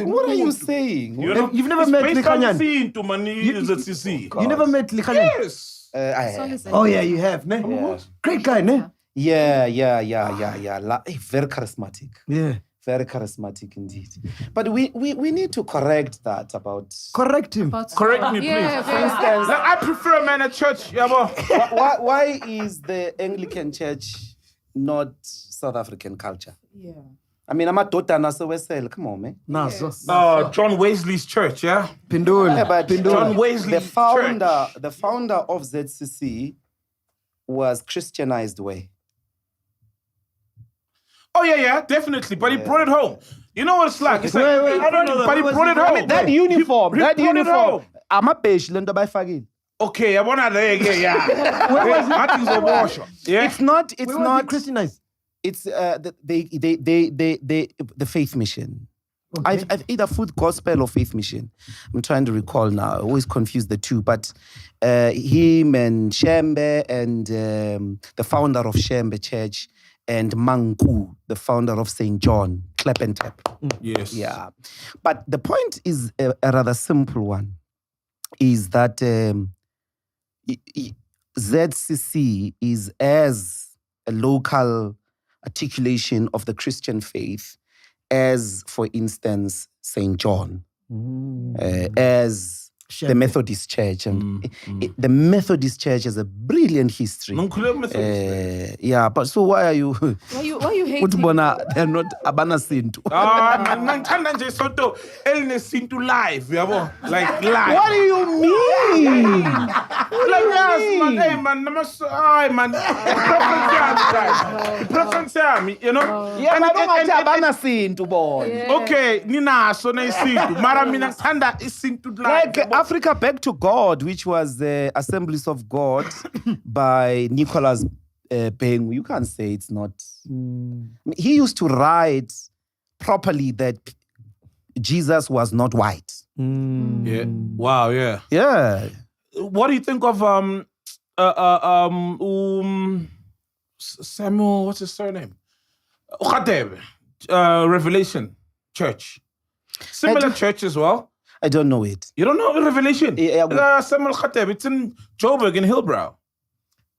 What are you saying? You know, You've never it's met based on Likhanyan? Zito, man. Is it CC? You never met Likhanyan? Yes. Oh, yeah, you have, ne? Great guy, ne? Yeah. Very charismatic. Yeah. Very charismatic indeed. But we need to correct that about. Correct him. Correct me, please. Yeah, For instance, Like, I prefer man at church. Yeah, boy. why is the Anglican Church not South African culture? Yeah. I mean, I'm a daughter, so Wesel. Come on, man. Naso. John Wesley's church, yeah? Pindul. Yeah, but John Wesley the founder of ZCC was Christianized way. Oh, yeah, definitely. But he brought it home. You know what it's like? It's like, Wait, I don't know. but he brought it home. That uniform, He brought it home. I'm a page, lendo by Fagin. Okay, I want to yeah. Martin's a washer. Yeah. It's not. It's Where was not. he Christianized? It's the faith mission. Okay. I've either Food Gospel or Faith Mission. I'm trying to recall now. I always confuse the two. But him and Shembe and the founder of Shembe Church and Manku, the founder of St. John, Clap and Tap. Yes. Yeah. But the point is a rather simple one, is that ZCC is as a local articulation of the Christian faith as, for instance, St. John, as the Methodist Church. And the Methodist Church has a brilliant history. Yeah, but so why are you... Why you hating? They're not Abana Sintu. Nangithanda nje sonto elinesintu live, yabo. Like live. What do you mean? Like yes, man. Hey, man. Man. Preference yami, you know? Yeah, but don't Abana Sintu, boy. Okay, ninaso na isintu. Mara mina ngithanda isintu live. Like Africa Back to God, which was the Assemblies of God by Nicholas Bengu. You can't say it's not. He used to write properly that Jesus was not white. Yeah. Wow, yeah. Yeah. What do you think of Samuel, what's his surname? Khatib, Revelation Church. Similar church as well. I don't know it. You don't know Revelation? Yeah, Samuel Khatib. It's in Joburg in Hillbrow.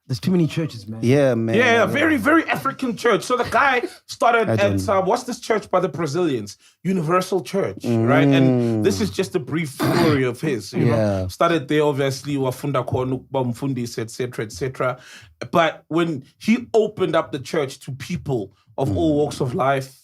There's too many churches, man. Yeah, man. Yeah, very, very African church. So the guy started I don't at, what's this church by the Brazilians? Universal Church, right? And this is just a brief story of his, you know. Started there, obviously, wafunda khona ukubamfundisi, etc., etc. But when he opened up the church to people of all walks of life,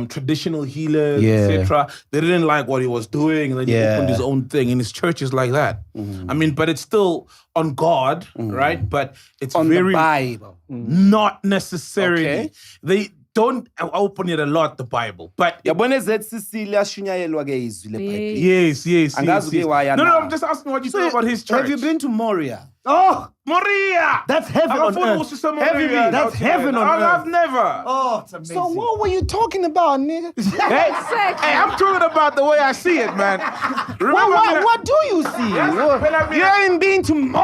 traditional healers, etc. They didn't like what he was doing, and then he opened his own thing, and his church is like that. I mean, but it's still on God, right? But it's on very the Bible. not necessarily. Okay. They don't open it a lot, the Bible, but Yabona ZCC liyashunyayelwa ke izwi leBhayibheli. yes. Angazi ke waya No, na. I'm just asking what you think about his church. Have you been to Moria? Oh, Moria? that's heaven on earth. That's heaven on earth. I've never. Oh, it's amazing. So what were you talking about, nigga? Hey, I'm talking about the way I see it, man. Remember What do you see? Yes, You haven't been to Moria?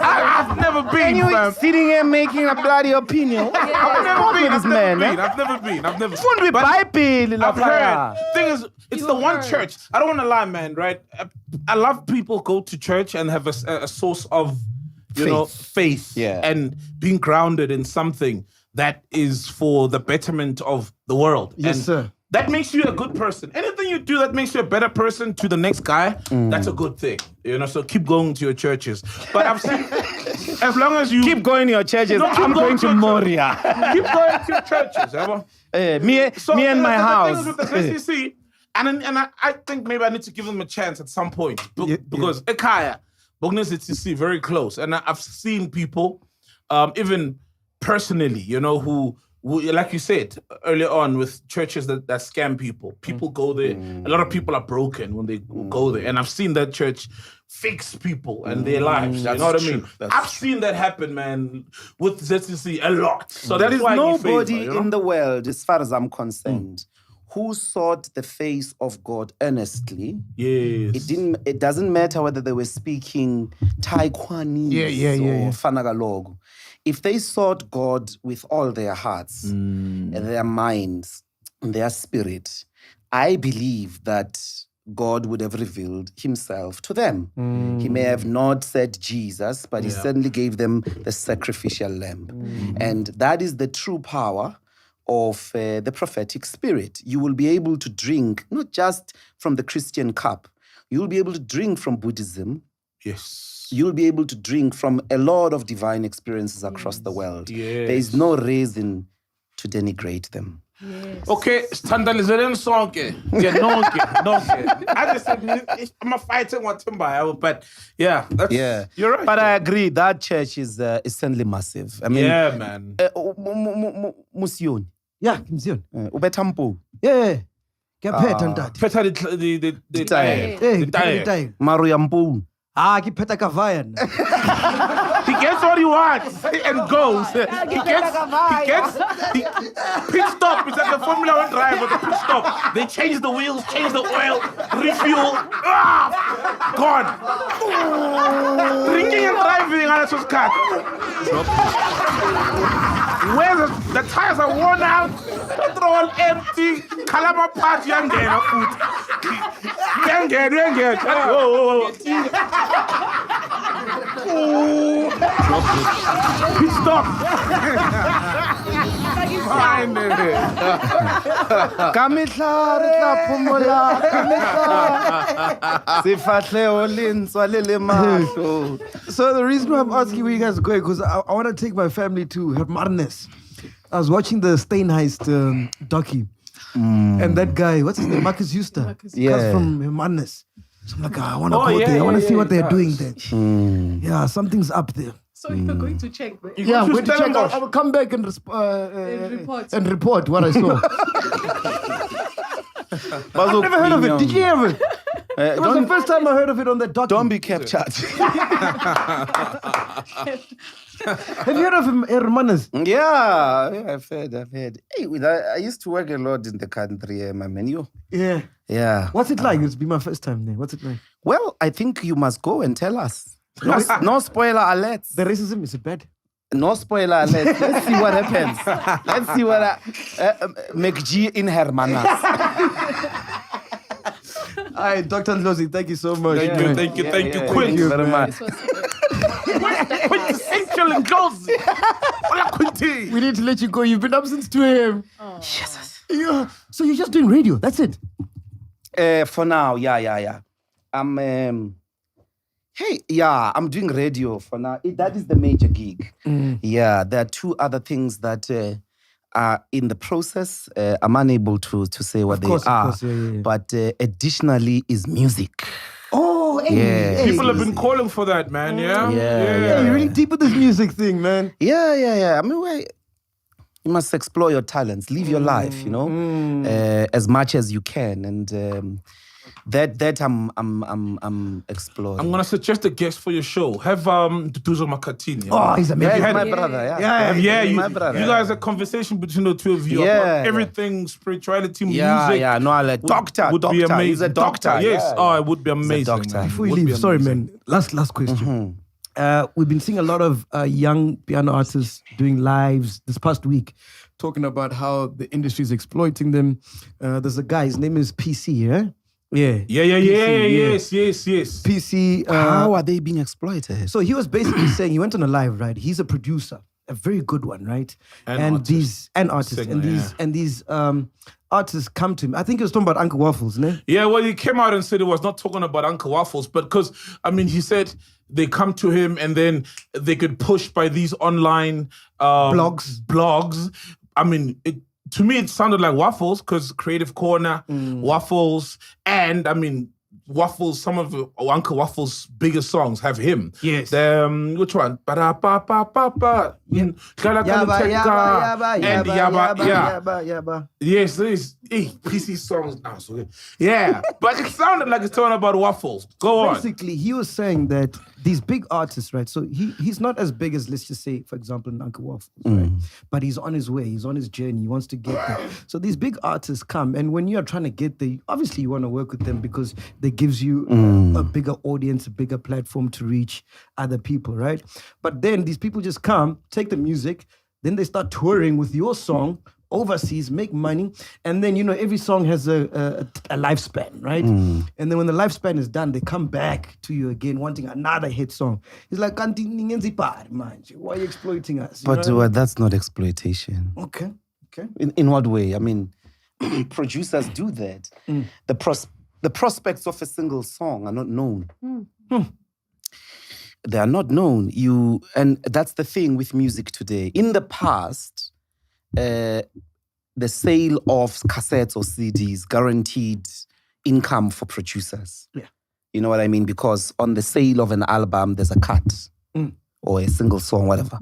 I've never been, And you fam. sitting here making a bloody opinion. I've never been. This man, I've never been. Fund with Bible, I've heard. Thing is, it's You the one heard. church. I don't want to lie, man. Right? I love people go to church and have a source of, you know, faith, Yeah. and being grounded in something that is for the betterment of the world. Yes, And sir. that makes you a good person. Anything you do that makes you a better person to the next guy, that's a good thing. You know, so keep going to your churches. But I've seen, as long as you Keep going to your churches. No, keep I'm going to your church. Moria. keep going to your churches, ever. me and my the house. thing is with the KCC, and I think maybe I need to give them a chance at some point because Ekaya, Bognes CC, very close, and I've seen people, even personally, you know, who like you said earlier on with churches that scam people. People go there. A lot of people are broken when they go there, and I've seen that church fix people and their lives. You know what I mean? I've seen that happen, man, with ZCC a lot. So There that's is why I give nobody favor, you know? in the world, as far as I'm concerned, who sought the face of God earnestly. Yes. It doesn't matter whether they were speaking Taekwanese or Fanagalogo. If they sought God with all their hearts, their minds, and their spirit, I believe that God would have revealed himself to them. He may have not said Jesus, but he certainly gave them the sacrificial lamb. And that is the true power of the prophetic spirit. You will be able to drink not just from the Christian cup, you'll be able to drink from Buddhism. Yes. You'll be able to drink from a lot of divine experiences across the world. Yes. There is no reason to denigrate them. Yes. Okay, standardization sonke. Yeah, nonke. I just said I'm a fighting one timber, but yeah, that's you're right. But I agree that church is certainly massive. I mean, yeah, man. Musioni, Yeah, Kimzion. Ubetampo, Yeah. Get paid on that. Better the Tayo. Hey, tayo. time. Maruyampo. Ah, ke pheta ka vayan. He gets what he wants and goes. He gets pit stop. It's like a Formula One driver. The pit stop. They change the wheels, change the oil, refuel. Gone. Drinking and driving on a car. Where the tires are worn out, petrol empty, Kalama parts, young girl, food. Young girl. Whoa. Pit stop. Fine. Kamihla re tla phomola, kamihla. Sifahle o lentswa le le mahlo. So the reason why I'm asking where you guys are going, because I want to take my family to Hermanus. I was watching the Steinheist docu. And that guy, what's his name? Marcus Euster. Comes from Hermanus. So I'm like, I want to go there. I want to see what they're doing there. Yeah, something's up there. So you're going to check. Right? Yeah, I'm going to tell check them out. that- I will come back and, report. and report what I saw. I've never heard of it. Did you hear of it? It was the first time I heard of it on the docu. Don't be captured. Have you heard of him, Hermanus? Yeah, I've heard. Hey, I used to work a lot in the country, my man. Yeah. Yeah. What's it like? It's been my first time there. What's it like? Well, I think you must go and tell us. No spoiler alerts. The racism, is it bad? No spoiler alerts. Let's see what happens. Let's see what McG in Hermanas. All right, Dr. Ndlozi, thank you so much. Thank you. Thank you very much. Quintessential and Josie. Hola, Quinty. We need to let you go. You've been up since 2 a.m. Jesus. Yeah. So you're just doing radio. That's it. For now, yeah. I'm doing radio for now. That is the major gig. Yeah, there are 2 other things that are in the process. I'm unable to say what they are. Of course, yeah. But additionally is music. Oh, hey, Yeah. People have been calling for that, man. Yeah. Yeah. You're really deep with this music thing, man. Yeah. I mean, you must explore your talents, live your life, as much as you can, and that I'm exploring. I'm gonna suggest a guest for your show. Have Duduzo Makatini. Oh, he's amazing. Yeah, he's had- my brother. You my brother. guys a conversation between the 2 of you. Yeah, about yeah. everything, spirituality, music. Yeah. No, like doctor. Would be amazing. He's a doctor. Yes. Yeah. Oh, it would be He's a amazing. doctor. man. Before you Would leave, be sorry, amazing. man. Last question. We've been seeing a lot of young piano artists doing lives this past week, talking about how the industry is exploiting them. There's a guy, his name is PC, yeah? Yeah. Yes. PC. How are they being exploited? So he was basically saying, he went on a live, right? He's a producer, a very good one, right? And artist. Singer, these artists come to him. I think he was talking about Uncle Waffles, ne? Yeah, well, he came out and said he was not talking about Uncle Waffles, but because, I mean, he said they come to him and then they get pushed by these online blogs. I mean, to me, it sounded like Waffles because Creative Corner, Waffles, and I mean, Waffles, some of Uncle Waffles' biggest songs have him. Yes. Which one? Ba-da-ba-ba-ba-ba. And Yabba. Yes, these PC songs. Oh, so good. Yeah, but it sounded like it's talking about Waffles. Go on. Basically, he was saying that these big artists, right? So he's not as big as, let's just say, for example, an Uncle Waffles, right? But he's on his way. He's on his journey. He wants to get there. So these big artists come, and when you're trying to get there, obviously you want to work with them because they gives you a bigger audience, a bigger platform to reach other people, right? But then these people just come, take the music, then they start touring with your song overseas, make money, and then, you know, every song has a lifespan, right? And then when the lifespan is done, they come back to you again wanting another hit song. It's like, why are you exploiting us? You But that's not exploitation. Okay. In what way? I mean, producers do that. The prospects of a single song are not known. They are not known. And that's the thing with music today. In the past, the sale of cassettes or CDs guaranteed income for producers. Yeah. You know what I mean? Because on the sale of an album, there's a cut or a single song, whatever.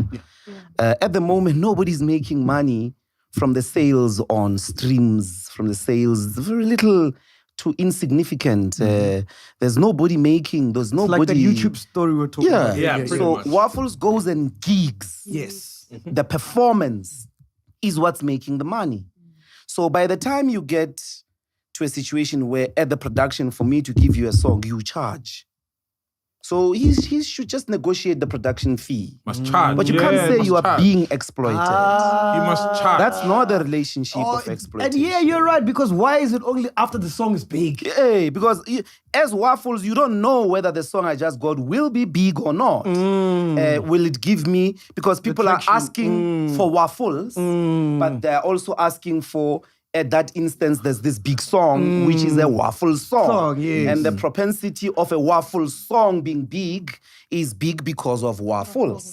At the moment, nobody's making money from the sales on streams, from the sales, very little to insignificant. There's nobody making, there's nobody. Like the YouTube story we're talking about. Yeah, So much. Waffles goes and gigs. Yes. The performance is what's making the money. So by the time you get to a situation where at the production, for me to give you a song, you charge. So he should just negotiate the production fee. Must charge. But you can't say you are being exploited. You must charge. That's not the relationship of exploitation. And yeah, you're right, because why is it only after the song is big? Hey, because as Waffles, you don't know whether the song I just got will be big or not. Will it give me, because people are asking for Waffles, but they're also asking for, at that instance, there's this big song, which is a Waffle song. Yes. And the propensity of a Waffle song being big is big because of Waffles.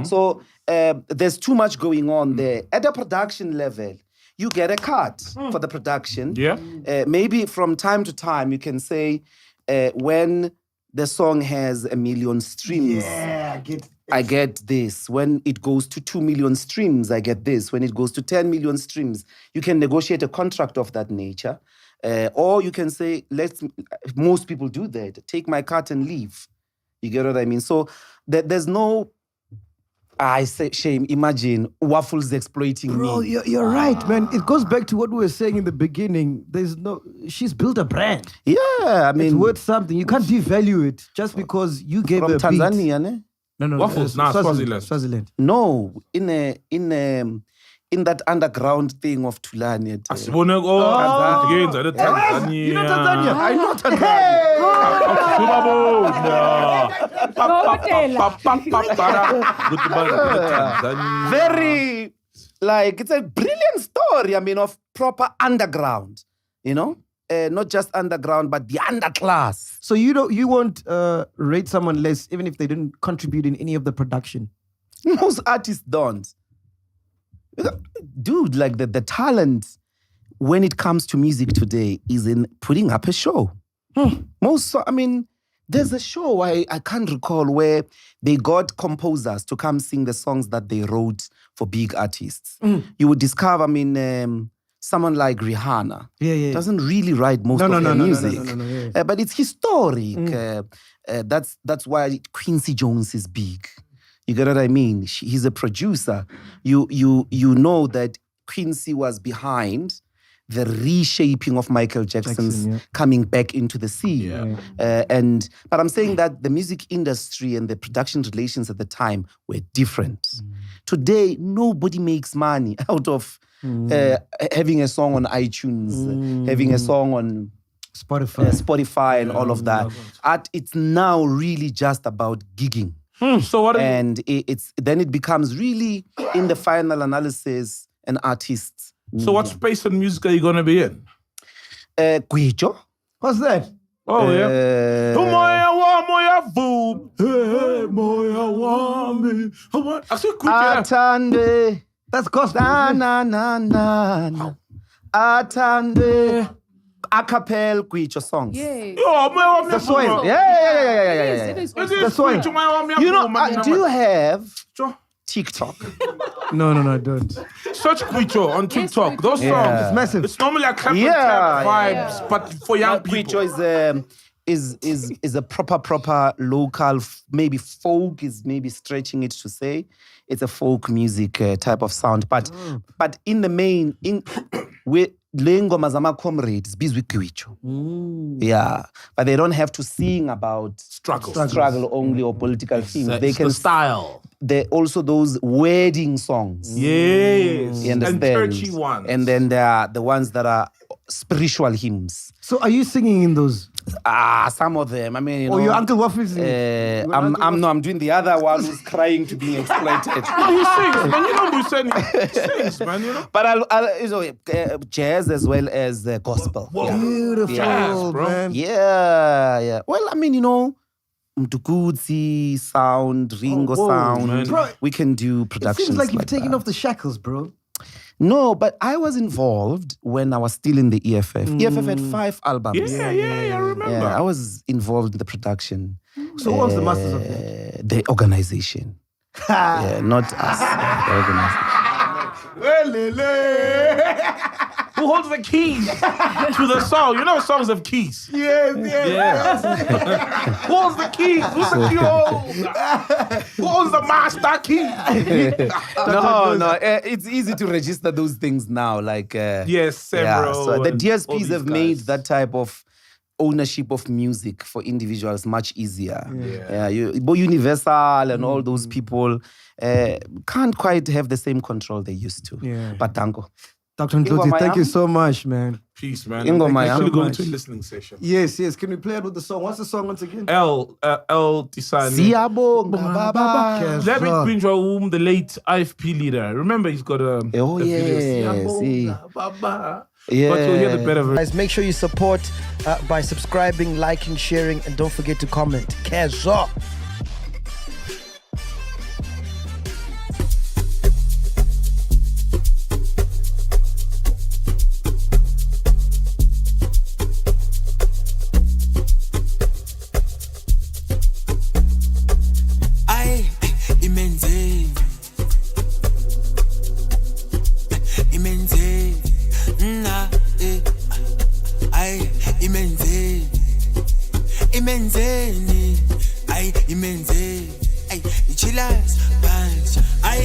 So there's too much going on there. At the production level, you get a cut for the production. Yeah. Maybe from time to time, you can say, when the song has 1 million streams, I get this. When it goes to 2 million streams, I get this. When it goes to 10 million streams, you can negotiate a contract of that nature. Or you can say, most people do that. Take my cut and leave. You get what I mean? So there's no, I say, shame, imagine Waffles exploiting Bro, me. you're right, man. It goes back to what we were saying in the beginning. She's built a brand. Yeah, I mean. It's worth something. You can't devalue it just because you gave from her Tanzania, ne? No. Waffles, Swaziland. Swaziland. No, in that underground thing of Tulani. You know Tanzania. You know Tanzania? I know Tanzania. Very, like, it's a brilliant story, I mean, of proper underground, you know? Not just underground, but the underclass. So you won't rate someone less even if they didn't contribute in any of the production? Most artists don't. Dude, like the talent when it comes to music today is in putting up a show. There's a show I can't recall where they got composers to come sing the songs that they wrote for big artists. You would discover, someone like Rihanna doesn't really write most of her music. No. But it's historic. That's why Quincy Jones is big. You get what I mean? He's a producer. You know that Quincy was behind the reshaping of Michael Jackson's coming back into the scene. But I'm saying that the music industry and the production relations at the time were different. Today, nobody makes money out of having a song on iTunes, having a song on Spotify and all of that. It's now really just about gigging. So what? And then it becomes really, in the final analysis, an artist. So what space and music are you gonna be in? Kwicho. What's that? Oh yeah. Moya wa moya vu. Hey, moya wa mi. I said Kwicho. Atande. That's gospel. Na na na na na. Atande. Acapella Kwicho songs. Yeah. Yo, moya wa mi. The swing. It is It is The swing. Kwicho, moya wa mi. You know, do you have Sure. TikTok? No, I don't. Search Kwicho on TikTok. Kwicho. Those songs. Yeah. It's massive. It's normally a clap and Yeah, tap vibes, yeah. but for young people. Kwicho is a proper local, maybe folk is maybe stretching it to say. It's a folk music type of sound. But in the main, with Lengoma Zama comrades, busy Kwicho. Yeah. But they don't have to sing about struggle only or political themes. They can style. They're also those wedding songs. Yes. You understand? And churchy ones. And then there are the ones that are spiritual hymns. So are you singing in those? Some of them. I mean, you Or know. your Uncle Waffle is singing? I'm doing the other one who's crying to be exploited. No, he sings, man. You know who sings, man. You know. But I'll jazz as well as gospel. Yeah. Beautiful, Yes, bro. man. Yeah. Well, I mean, you know, Mtukudzi sound, Ringo sound. man. Bro, We can do It productions. seems like you've taken that. off the shackles, bro. No, but I was involved when I was still in the EFF. EFF had 5 albums. Yeah, I remember. Yeah, I was involved in the production. So what's the masters of that? The organization. Yeah, not us. The organization. Who holds the keys to the song? You know songs have keys. Yes. Who holds the keys? Who's the key holder? Who owns the master key? No, it's easy to register those things now. Like Yes, several. So the and all DSPs these have made guys. that type of ownership of music for individuals much easier. Yeah. Universal and all those people can't quite have the same control they used to. Yeah. But Tango. Dr. Ndloti, thank you so much, man. Peace, man. Ingo I'm Maya. actually going much. to a listening session. Yes. Can we play it with the song? What's the song once again? L Tisani. Siyabonga baba. Yes, Let me sir. bring you the late IFP leader. Remember, he's got a Oh, video. yes, Siyabonga, Baba. Yeah. But you'll hear the better version. Guys, make sure you support by subscribing, liking, sharing, and don't forget to comment. Kezo. Imenzeni, ay imenzeni, ay chillers, punch, ay